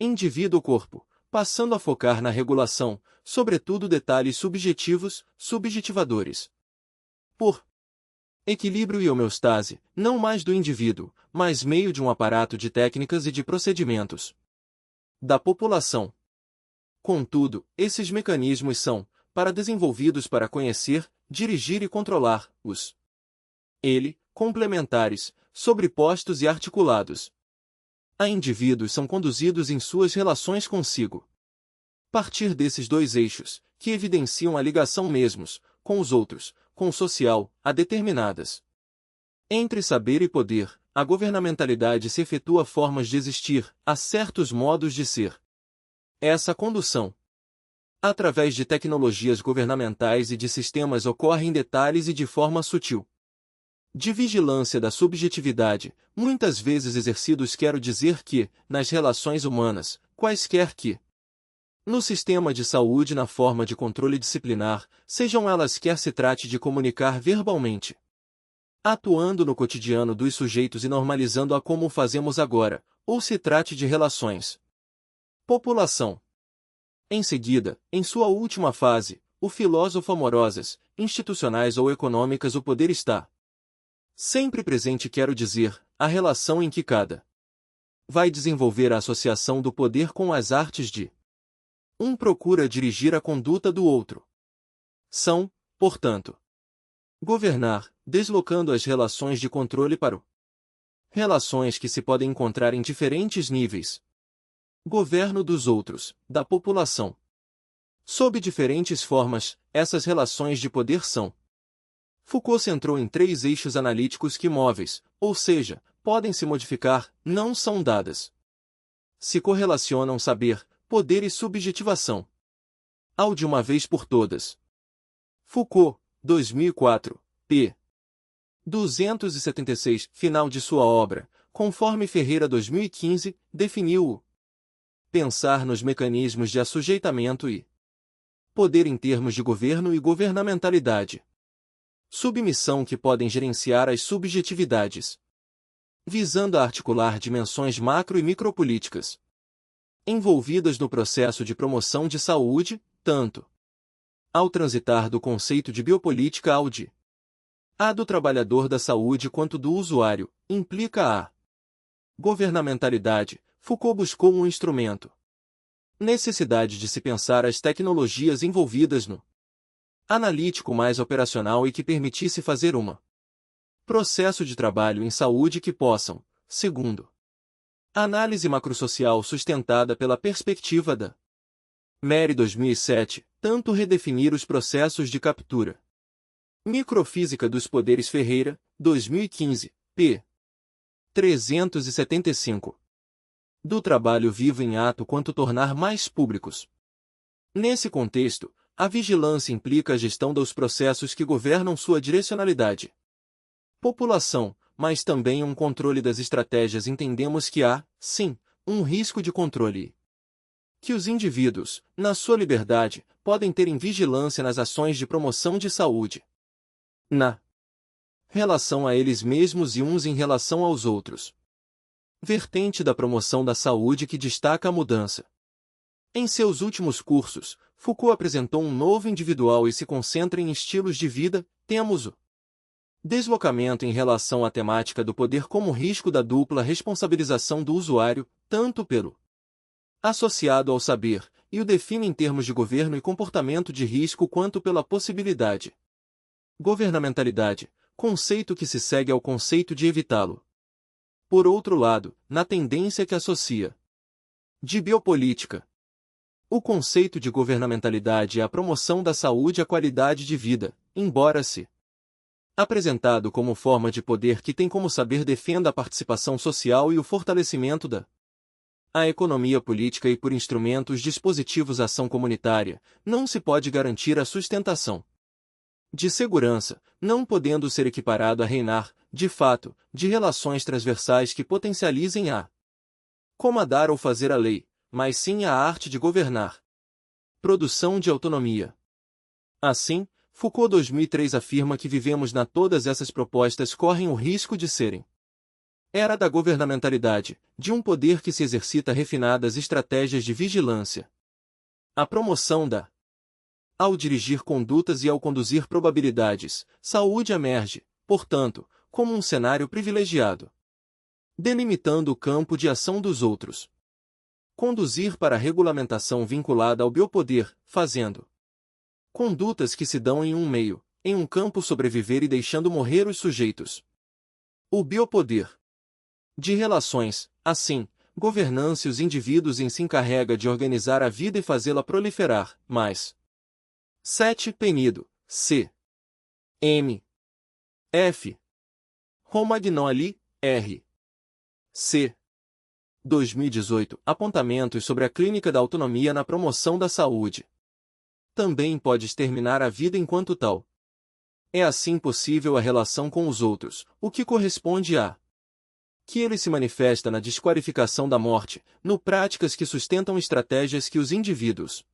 Indivíduo-corpo, passando a focar na regulação, sobretudo detalhes subjetivos, subjetivadores. Por equilíbrio e homeostase, não mais do indivíduo, mas meio de um aparato de técnicas e de procedimentos da população. Contudo, esses mecanismos são, desenvolvidos para conhecer, dirigir e controlar, complementares, sobrepostos e articulados. A indivíduos são conduzidos em suas relações consigo. Partir desses dois eixos, que evidenciam a ligação mesmos, com os outros, com o social, a determinadas. Entre saber e poder, a governamentalidade se efetua formas de existir, há certos modos de ser. Essa condução, através de tecnologias governamentais e de sistemas, ocorre em detalhes e de forma sutil. De vigilância da subjetividade, muitas vezes exercidos, quero dizer que, nas relações humanas, quaisquer que, no sistema de saúde, na forma de controle disciplinar, sejam elas quer se trate de comunicar verbalmente, atuando no cotidiano dos sujeitos e normalizando-a como o fazemos agora, ou se trate de relações população. Em seguida, em sua última fase, o filósofo amorosas, institucionais ou econômicas, o poder está sempre presente, quero dizer, a relação em que cada vai desenvolver a associação do poder com as artes de um procura dirigir a conduta do outro. São, portanto, governar, deslocando as relações de controle para o relações que se podem encontrar em diferentes níveis. Governo dos outros, da população. Sob diferentes formas, essas relações de poder são. Foucault centrou em 3 eixos analíticos que móveis, ou seja, podem se modificar, não são dadas. Se correlacionam saber, poder e subjetivação. Ao de uma vez por todas. Foucault, 2004, p. 276, final de sua obra, conforme Ferreira 2015, definiu-o. Pensar nos mecanismos de assujeitamento e poder em termos de governo e governamentalidade. Submissão que podem gerenciar as subjetividades, visando a articular dimensões macro e micropolíticas envolvidas no processo de promoção de saúde, tanto ao transitar do conceito de biopolítica ao de a do trabalhador da saúde quanto do usuário, implica a governamentalidade. Foucault buscou um instrumento. Necessidade de se pensar as tecnologias envolvidas no analítico mais operacional e que permitisse fazer uma processo de trabalho em saúde que possam, segundo a análise macrosocial sustentada pela perspectiva da Mary 2007, tanto redefinir os processos de captura. Microfísica dos Poderes Ferreira, 2015, p. 375. Do trabalho vivo em ato quanto tornar mais públicos. Nesse contexto, a vigilância implica a gestão dos processos que governam sua direcionalidade. População, mas também um controle das estratégias. Entendemos que há, sim, um risco de controle. Que os indivíduos, na sua liberdade, podem ter em vigilância nas ações de promoção de saúde. Na relação a eles mesmos e uns em relação aos outros. Vertente da promoção da saúde que destaca a mudança. Em seus últimos cursos, Foucault apresentou um novo individual e se concentra em estilos de vida. Temos o deslocamento em relação à temática do poder como risco da dupla responsabilização do usuário, tanto pelo associado ao saber, e o define em termos de governo e comportamento de risco quanto pela possibilidade. Governamentalidade, conceito que se segue ao conceito de evitá-lo. Por outro lado, na tendência que associa de biopolítica, o conceito de governamentalidade é a promoção da saúde e a qualidade de vida, embora se apresentado como forma de poder que tem como saber defenda a participação social e o fortalecimento da a economia política e por instrumentos dispositivos ação comunitária, não se pode garantir a sustentação de segurança, não podendo ser equiparado a reinar, de fato, de relações transversais que potencializem a comandar ou fazer a lei, mas sim a arte de governar. Produção de autonomia. Assim, Foucault 2003 afirma que vivemos na todas essas propostas correm o risco de serem era da governamentalidade, de um poder que se exercita refinadas estratégias de vigilância. A promoção da ao dirigir condutas e ao conduzir probabilidades, saúde emerge, portanto, como um cenário privilegiado, delimitando o campo de ação dos outros. Conduzir para a regulamentação vinculada ao biopoder, fazendo condutas que se dão em um meio, em um campo sobreviver e deixando morrer os sujeitos. O biopoder de relações, assim, governando-se os indivíduos em se encarrega de organizar a vida e fazê-la proliferar, mas 7 Penido, C. M. F. Romagnoli, R. C. 2018 Apontamentos sobre a clínica da autonomia na promoção da saúde. Também pode exterminar a vida enquanto tal. É assim possível a relação com os outros, o que corresponde a que ele se manifesta na desqualificação da morte, no práticas que sustentam estratégias que os indivíduos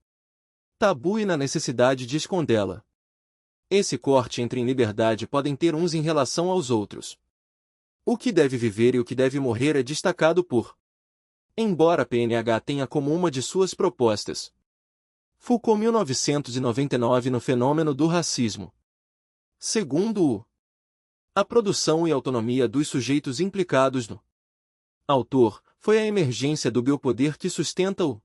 tabu e na necessidade de escondê-la. Esse corte entre em liberdade podem ter uns em relação aos outros. O que deve viver e o que deve morrer é destacado por embora a PNH tenha como uma de suas propostas Foucault 1999 no fenômeno do racismo. Segundo a produção e autonomia dos sujeitos implicados no autor, foi a emergência do biopoder que sustenta o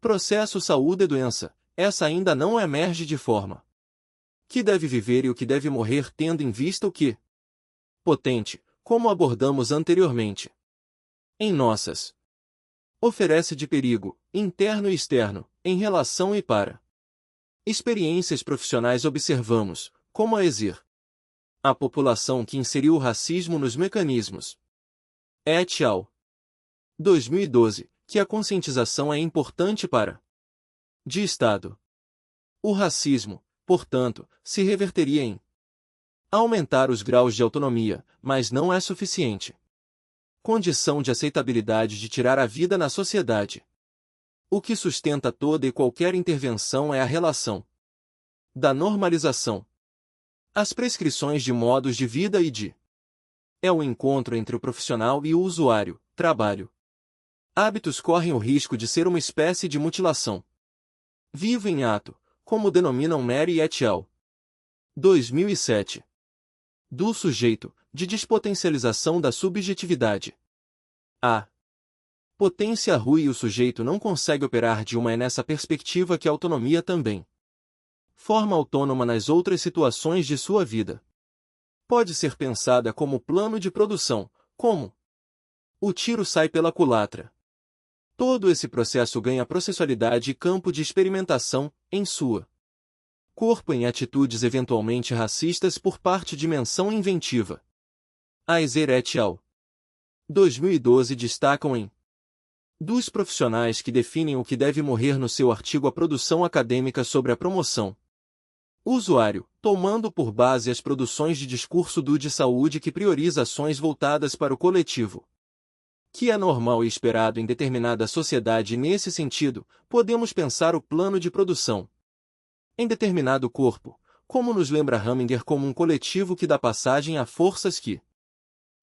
processo saúde e doença. Essa ainda não emerge de forma que deve viver e o que deve morrer tendo em vista o que potente, como abordamos anteriormente. Em nossas oferece de perigo, interno e externo, em relação e para experiências profissionais observamos, como a exer a população que inseriu o racismo nos mecanismos. Et al. 2012, que a conscientização é importante para de Estado. O racismo, portanto, se reverteria em aumentar os graus de autonomia, mas não é suficiente condição de aceitabilidade de tirar a vida na sociedade. O que sustenta toda e qualquer intervenção é a relação da normalização. As prescrições de modos de vida e de é o encontro entre o profissional e o usuário, trabalho. Hábitos correm o risco de ser uma espécie de mutilação vivo em ato, como denominam Mary et al. 2007. Do sujeito, de despotencialização da subjetividade. A potência rui e o sujeito não consegue operar de uma é nessa perspectiva que a autonomia também forma autônoma nas outras situações de sua vida. Pode ser pensada como plano de produção, como o tiro sai pela culatra. Todo esse processo ganha processualidade e campo de experimentação, em sua corpo em atitudes eventualmente racistas por parte de dimensão inventiva. Aizer et al. 2012 destacam em dos profissionais que definem o que deve morrer no seu artigo a produção acadêmica sobre a promoção usuário, tomando por base as produções de discurso do de saúde que prioriza ações voltadas para o coletivo, que é normal e esperado em determinada sociedade e nesse sentido, podemos pensar o plano de produção em determinado corpo, como nos lembra Haminger como um coletivo que dá passagem a forças que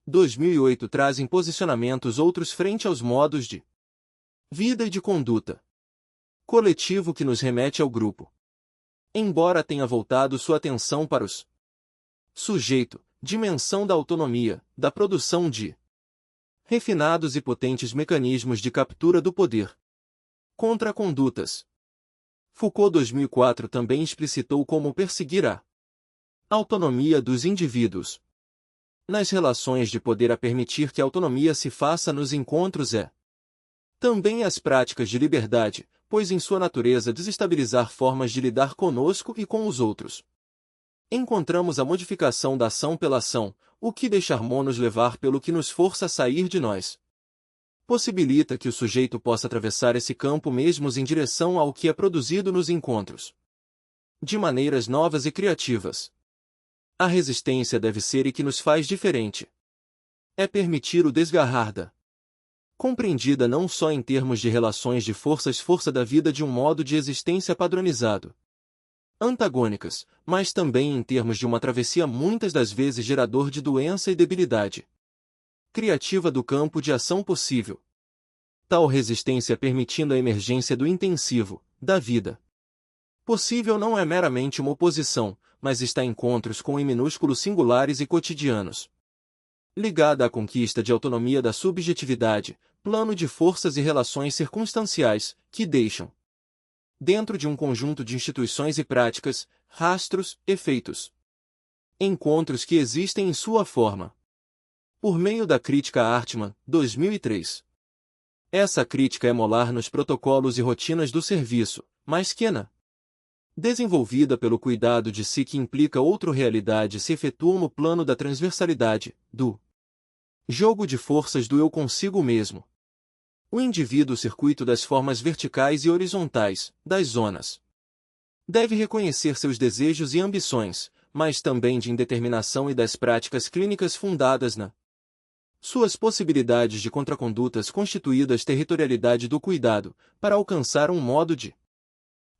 2008 trazem posicionamentos outros frente aos modos de vida e de conduta. Coletivo que nos remete ao grupo. Embora tenha voltado sua atenção para os sujeito, dimensão da autonomia, da produção de refinados e potentes mecanismos de captura do poder. Contra condutas. Foucault 2004 também explicitou como perseguir a autonomia dos indivíduos. Nas relações de poder a permitir que a autonomia se faça nos encontros é também as práticas de liberdade, pois em sua natureza desestabilizar formas de lidar conosco e com os outros. Encontramos a modificação da ação pela ação, o que deixar-nos levar pelo que nos força a sair de nós. Possibilita que o sujeito possa atravessar esse campo mesmo em direção ao que é produzido nos encontros. De maneiras novas e criativas. A resistência deve ser e que nos faz diferente. É permitir o desgarrar da compreendida não só em termos de relações de força da vida de um modo de existência padronizado, antagônicas, mas também em termos de uma travessia muitas das vezes gerador de doença e debilidade criativa do campo de ação possível. Tal resistência permitindo a emergência do intensivo, da vida. Possível não é meramente uma oposição, mas está em encontros com em minúsculos singulares e cotidianos. Ligada à conquista de autonomia da subjetividade, plano de forças e relações circunstanciais, que deixam, dentro de um conjunto de instituições e práticas, rastros, efeitos. Encontros que existem em sua forma. Por meio da crítica Hartmann, 2003. Essa crítica é molar nos protocolos e rotinas do serviço, mas que desenvolvida pelo cuidado de si que implica outra realidade se efetuam no plano da transversalidade, do jogo de forças do eu consigo mesmo. O indivíduo circuito das formas verticais e horizontais, das zonas. Deve reconhecer seus desejos e ambições, mas também de indeterminação e das práticas clínicas fundadas na suas possibilidades de contracondutas constituídas territorialidade do cuidado, para alcançar um modo de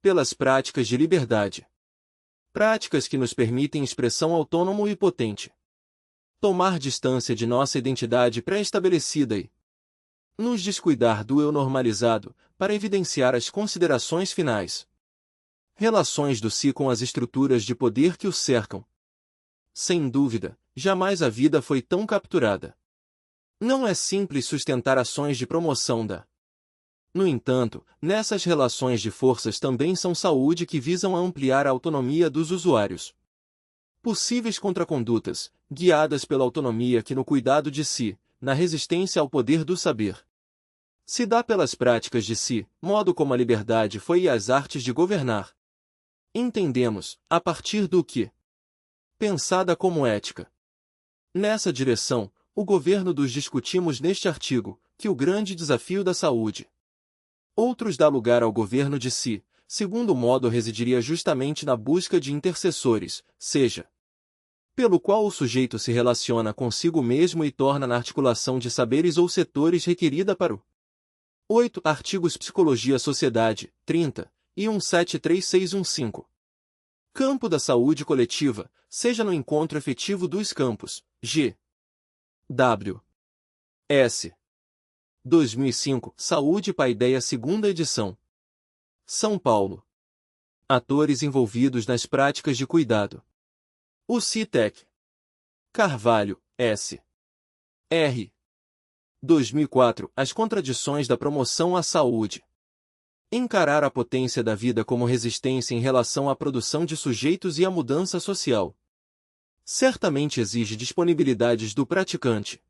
pelas práticas de liberdade. Práticas que nos permitem expressão autônomo e potente. Tomar distância de nossa identidade pré-estabelecida e nos descuidar do eu normalizado, para evidenciar as considerações finais. Relações do si com as estruturas de poder que o cercam. Sem dúvida, jamais a vida foi tão capturada. Não é simples sustentar ações de promoção da. No entanto, nessas relações de forças também são saúde que visam a ampliar a autonomia dos usuários. Possíveis contracondutas, guiadas pela autonomia que no cuidado de si, na resistência ao poder do saber, se dá pelas práticas de si, modo como a liberdade foi e as artes de governar. Entendemos, a partir do que pensada como ética. Nessa direção, o governo dos discutimos neste artigo, que o grande desafio da saúde. Outros dá lugar ao governo de si, segundo modo residiria justamente na busca de intercessores, seja, pelo qual o sujeito se relaciona consigo mesmo e torna na articulação de saberes ou setores requerida para o 8. Artigos Psicologia Sociedade, 30, e 173615. Campo da saúde coletiva, seja no encontro efetivo dos campos, G. W. S. 2005, Saúde e Paideia, segunda edição. São Paulo. Atores envolvidos nas práticas de cuidado. O CITEC. Carvalho, S. R. 2004, As contradições da promoção à saúde. Encarar a potência da vida como resistência em relação à produção de sujeitos e à mudança social. Certamente exige disponibilidades do praticante.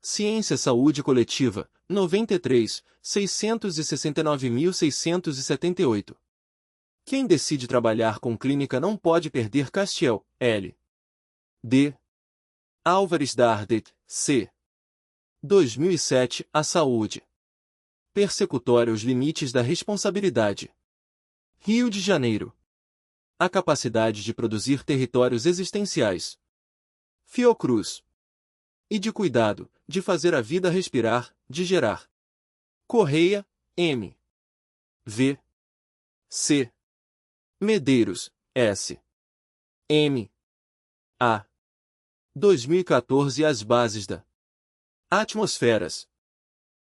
Ciência Saúde Coletiva, 93, 669.678. Quem decide trabalhar com clínica não pode perder Castiel, L. D. Álvares da Ardet, C. 2007, A Saúde. Persecutória os limites da responsabilidade. Rio de Janeiro. A capacidade de produzir territórios existenciais. Fiocruz. E de cuidado, de fazer a vida respirar, de gerar. Correia, M. V. C. Medeiros, S. M. A. 2014 As bases da atmosferas.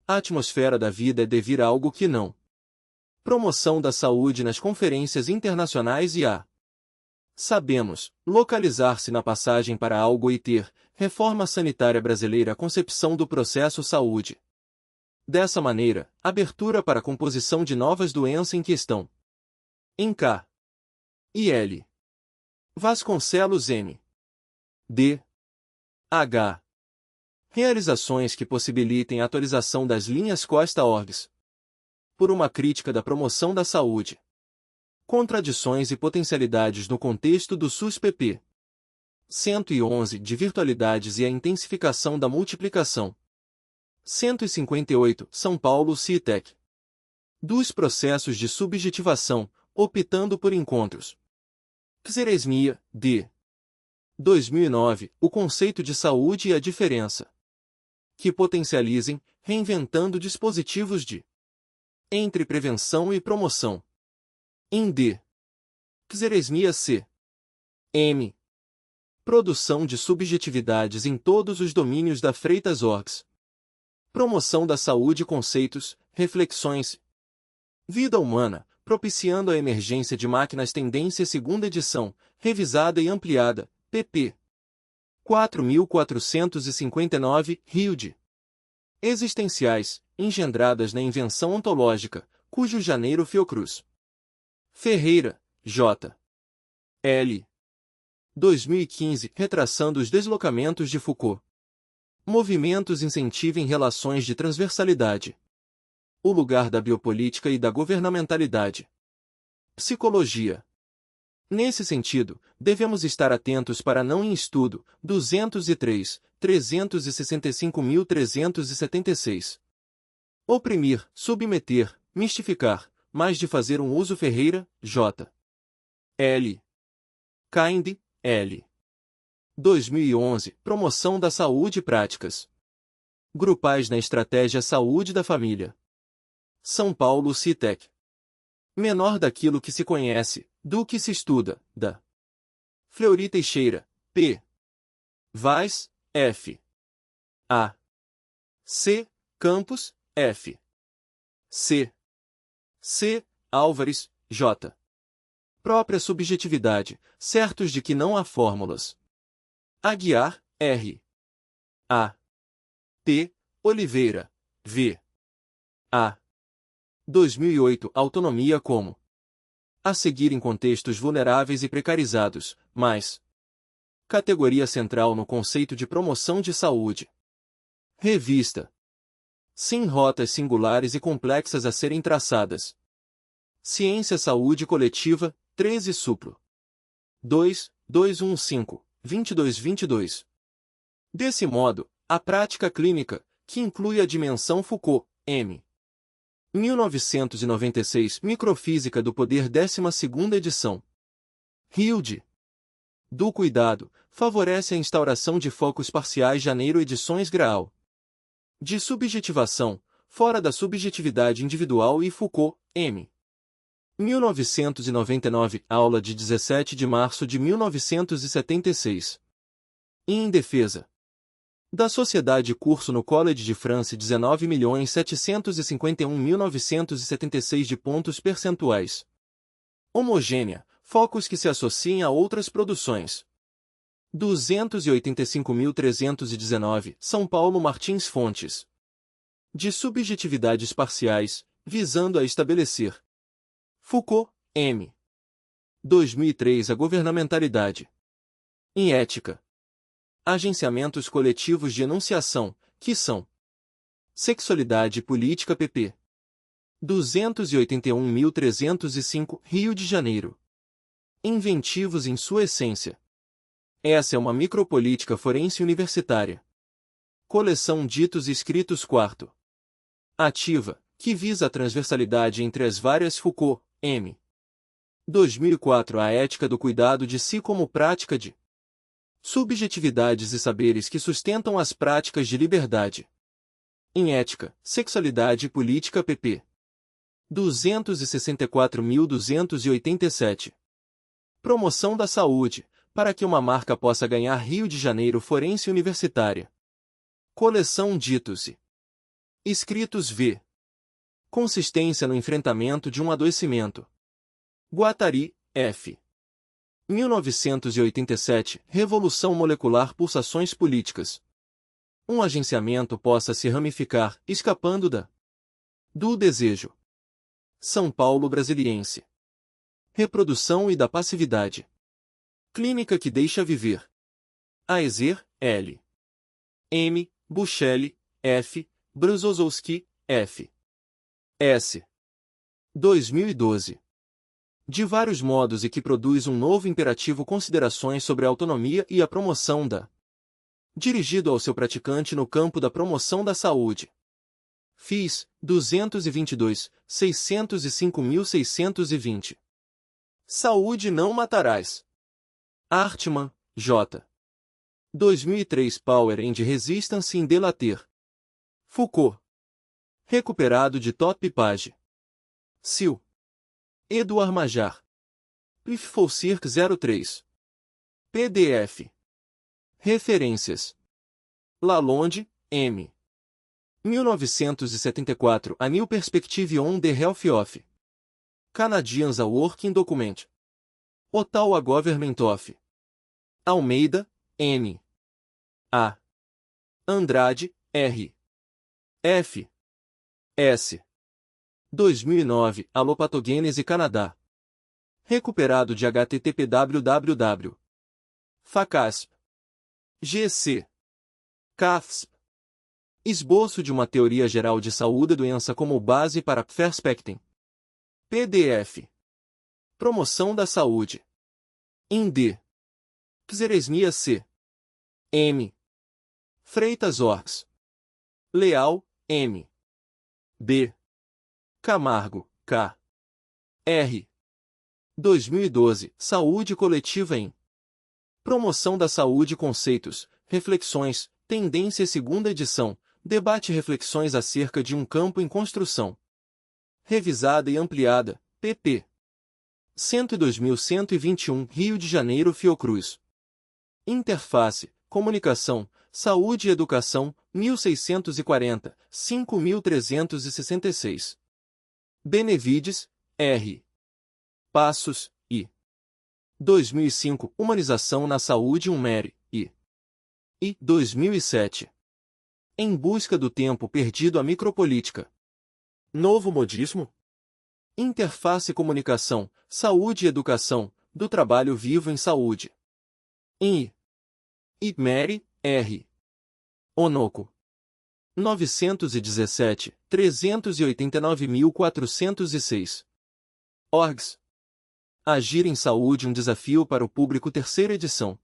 A atmosfera da vida é devir a algo que não. Promoção da saúde nas conferências internacionais e a sabemos, localizar-se na passagem para algo e ter, reforma sanitária brasileira a concepção do processo saúde. Dessa maneira, abertura para a composição de novas doenças em questão. Em K. I. L. Vasconcelos M. D. H. Realizações que possibilitem a atualização das linhas Costa-Orbis. Por uma crítica da promoção da saúde. Contradições e potencialidades no contexto do SUS-PP. 111 de virtualidades e a intensificação da multiplicação. 158 São Paulo CITEC. Dos processos de subjetivação, optando por encontros. Xeresmia, D. 2009, o conceito de saúde e a diferença. Que potencializem, reinventando dispositivos de entre prevenção e promoção. Em D. Xeresmia C. M. Produção de subjetividades em todos os domínios da Freitas Orgs. Promoção da saúde, conceitos, reflexões. Vida humana, propiciando a emergência de máquinas, tendência, segunda edição, revisada e ampliada, pp. 4459, Rio de Existenciais, engendradas na invenção ontológica, cujo janeiro Fiocruz. Ferreira, J. L. 2015, retraçando os deslocamentos de Foucault. Movimentos incentivem relações de transversalidade. O lugar da biopolítica e da governamentalidade. Psicologia. Nesse sentido, devemos estar atentos para não em estudo, 203, 365.376. Oprimir, submeter, mistificar, mas de fazer um uso. Ferreira, J. L. Kind, L. 2011, Promoção da saúde e práticas grupais na estratégia saúde da família. São Paulo Citec. Menor daquilo que se conhece, do que se estuda, da Fleury Teixeira, P. Vaz, F. A. C. Campos, F. C. C. Álvares, J. Própria subjetividade, certos de que não há fórmulas. Aguiar, R. A. T. Oliveira, V. A. 2008, Autonomia como a seguir em contextos vulneráveis e precarizados, mas categoria central no conceito de promoção de saúde. Revista. Sim, rotas singulares e complexas a serem traçadas. Ciência Saúde Coletiva, 13 Suplo. 2, 215, 2222. Desse modo, a prática clínica, que inclui a dimensão Foucault, M. 1996, Microfísica do Poder, 12ª edição. Rio de do Cuidado, favorece a instauração de focos parciais. Janeiro, edições Graal. De subjetivação, fora da subjetividade individual e Foucault, M. 1999, aula de 17 de março de 1976. E em defesa da sociedade, curso no College de France, 19.751.976 de pontos percentuais. Homogênea, focos que se associem a outras produções. 285.319, São Paulo Martins Fontes. De subjetividades parciais, visando a estabelecer. Foucault, M. 2003, a governamentalidade. Em ética. Agenciamentos coletivos de enunciação, que são sexualidade e política, pp. 281.305, Rio de Janeiro. Inventivos em sua essência. Essa é uma micropolítica forense universitária. Coleção Ditos e Escritos, quarto. Ativa, que visa a transversalidade entre as várias. Foucault, M. 2004, a ética do cuidado de si como prática de subjetividades e saberes que sustentam as práticas de liberdade. Em ética, sexualidade e política, pp. 264.287. Promoção da saúde, para que uma marca possa ganhar. Rio de Janeiro, Forense Universitária. Coleção Ditos e Escritos V. Consistência no enfrentamento de um adoecimento. Guattari, F. 1987, Revolução Molecular, Pulsações Políticas. Um agenciamento possa se ramificar, escapando do desejo. São Paulo Brasiliense. Reprodução e da passividade. Clínica que deixa viver. Aezer, L. M. Buchelli, F. Bruzozowski, F. S. 2012. De vários modos e que produz um novo imperativo. Considerações sobre a autonomia e a promoção da. Dirigido ao seu praticante no campo da promoção da saúde. FIS, 222, 605.620. Saúde não matarás. Hartmann, J. 2003, Power and Resistance in the Latter. Foucault. Recuperado de Top Page. Sil. Eduard Majar. IFFOCIRC 03. PDF. Referências. Lalonde, M. 1974 A New Perspective on the Health of Canadians, a Working Document. Ottawa Government of Almeida, N. A. Andrade, R. F. S. 2009 Alopatogênese Canadá. Recuperado de http www. FACASP. GC. CAFSP. Esboço de uma teoria geral de saúde e doença como base para Perspecting. PDF. Promoção da saúde. IND. Xeresmia C. M. Freitas Orcs. Leal, M. B. Camargo, K. R. 2012 Saúde Coletiva em Promoção da Saúde Conceitos, Reflexões, Tendência segunda edição, Debate e reflexões acerca de um campo em construção. Revisada e ampliada, pp. 102.121 Rio de Janeiro Fiocruz. Interface, Comunicação, Saúde e Educação, 1640, 5366. Benevides, R. Passos, I. 2005 Humanização na Saúde Umeri, I. 2007. Em busca do tempo perdido a micropolítica. Novo modismo? Interface Comunicação, Saúde e Educação, do Trabalho Vivo em Saúde. I. Meri, R. Onoco. 917, 389.406. Orgs. Agir em Saúde, um desafio para o público, terceira edição.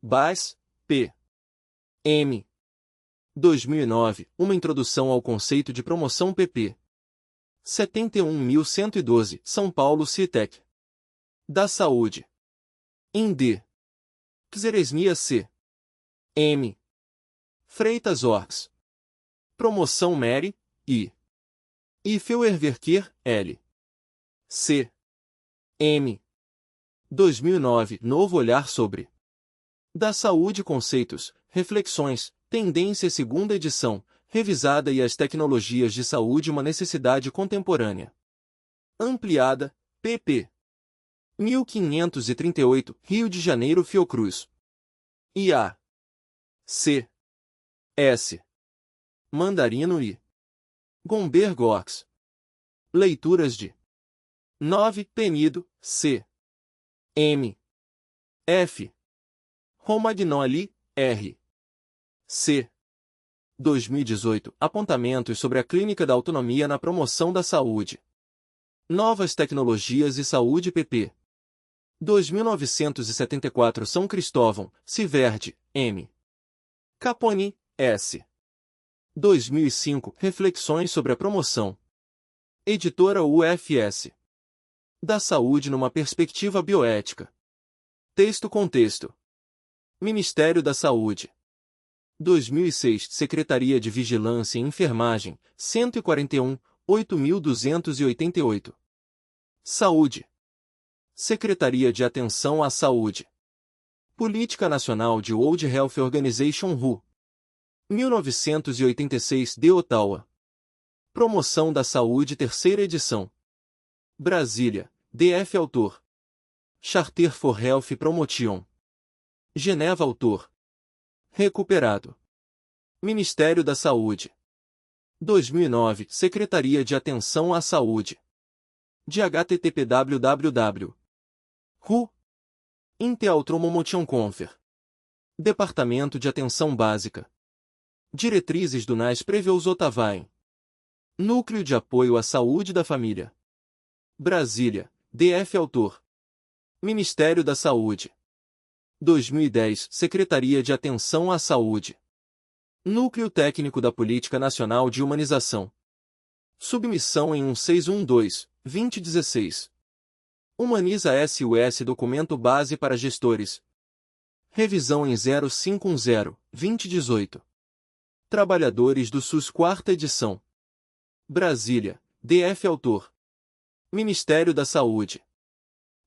Baes, P. M. 2009, uma introdução ao conceito de promoção pp. 71.112, São Paulo Citec. Da Saúde. IND. Xeresmia C. M. Freitas Orcs. Promoção Meri, I. Feuerwerker, L. C. M. 2009, Novo Olhar sobre Da Saúde Conceitos, Reflexões, Tendência segunda edição, revisada e as tecnologias de saúde uma necessidade contemporânea. Ampliada, pp. 1538, Rio de Janeiro Fiocruz. IA. C. S. Mandarino I. Gomberg Orcs. Leituras de 9. Penido, C. M. F. Romagnoli, R. C. 2018 Apontamentos sobre a Clínica da Autonomia na Promoção da Saúde. Novas Tecnologias e Saúde pp. 2974 São Cristóvão, Civerde, M. Caponi, S. 2005 Reflexões sobre a Promoção. Editora UFS. Da Saúde numa Perspectiva Bioética. Texto-contexto. Ministério da Saúde. 2006 Secretaria de Vigilância e Enfermagem, 141, 8.288. Saúde. Secretaria de Atenção à Saúde. Política Nacional de World Health Organization WHO. 1986 de Ottawa. Promoção da Saúde terceira edição. Brasília, DF Autor. Charter for Health Promotion. Geneva Autor. Recuperado. Ministério da Saúde. 2009 Secretaria de Atenção à Saúde. De http www. WHO. Inteautomomotion Confer. Departamento de Atenção Básica. Diretrizes do NAS Preveus Otavain. Núcleo de Apoio à Saúde da Família. Brasília, DF Autor. Ministério da Saúde. 2010 Secretaria de Atenção à Saúde. Núcleo Técnico da Política Nacional de Humanização. Submissão em 1612, 2016. Humaniza SUS Documento Base para Gestores. Revisão em 0510, 2018. Trabalhadores do SUS quarta edição. Brasília, DF Autor. Ministério da Saúde.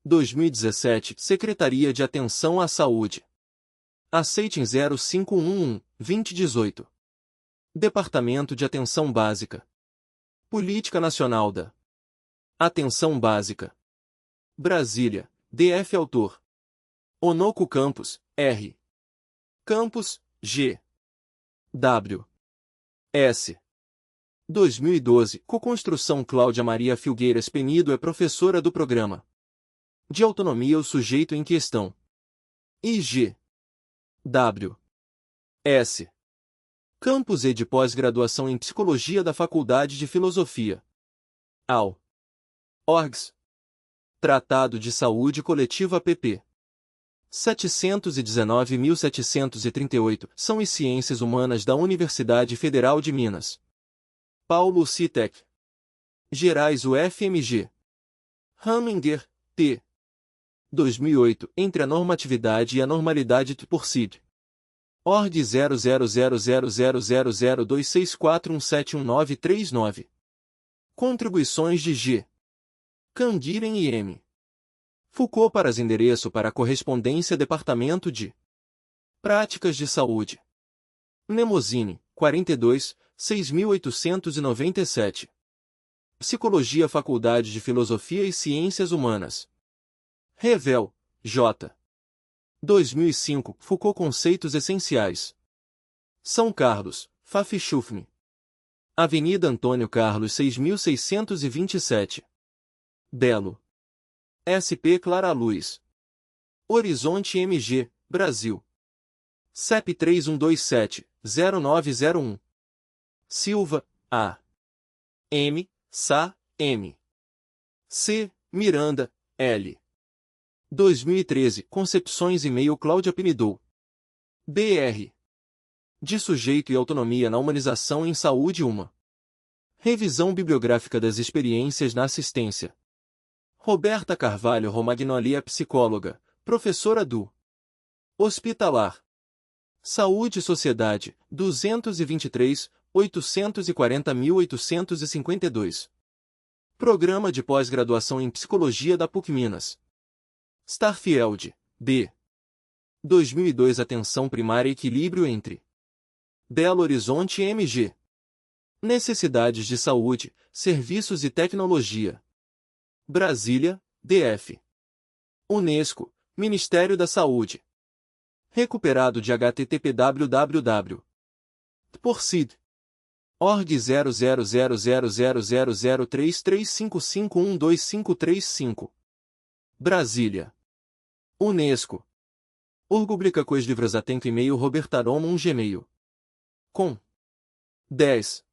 2017 Secretaria de Atenção à Saúde. Aceitem 0511-2018. Departamento de Atenção Básica. Política Nacional da Atenção Básica. Brasília, DF Autor. Onoco Campos, R. Campos, G. W. S. 2012, Co-construção Cláudia Maria Filgueiras Penido é professora do programa de autonomia o sujeito em questão. IG. W. S. Campus e de pós-graduação em Psicologia da Faculdade de Filosofia. AU. Orgs. Tratado de Saúde Coletiva pp. 719.738 São e Ciências Humanas da Universidade Federal de Minas. Paulo Citec. Gerais UFMG. Haminger, T. 2008, Entre a Normatividade e a Normalidade por CID. Org 0000000264171939. Contribuições de G. Candiren e M. Foucault para endereço para correspondência Departamento de Práticas de Saúde. Mnemosine, 42, 6897. Psicologia Faculdade de Filosofia e Ciências Humanas. Revel, J. 2005, Foucault Conceitos Essenciais. São Carlos, Faf-Schufme. Avenida Antônio Carlos 6627. Belo. SP Clara Luz. Horizonte MG, Brasil. CEP 3127-0901. Silva, A. M. Sá, M. C. Miranda, L. 2013, Concepções e-mail Cláudia Pinidou. BR. De Sujeito e Autonomia na Humanização em Saúde uma revisão bibliográfica das experiências na assistência. Roberta Carvalho Romagnoli é psicóloga, professora do Hospitalar. Saúde e Sociedade, 223, 840.852. Programa de Pós-Graduação em Psicologia da PUC Minas. Starfield, B. 2002 Atenção Primária e Equilíbrio entre Belo Horizonte e MG. Necessidades de Saúde, Serviços e Tecnologia. Brasília, DF. Unesco, Ministério da Saúde. Recuperado de http www. Por CID. Org 0000003355512535. Brasília. Unesco. Urgublica Cois Livros Atenco e-mail Robertaromo Gmail. Com 10.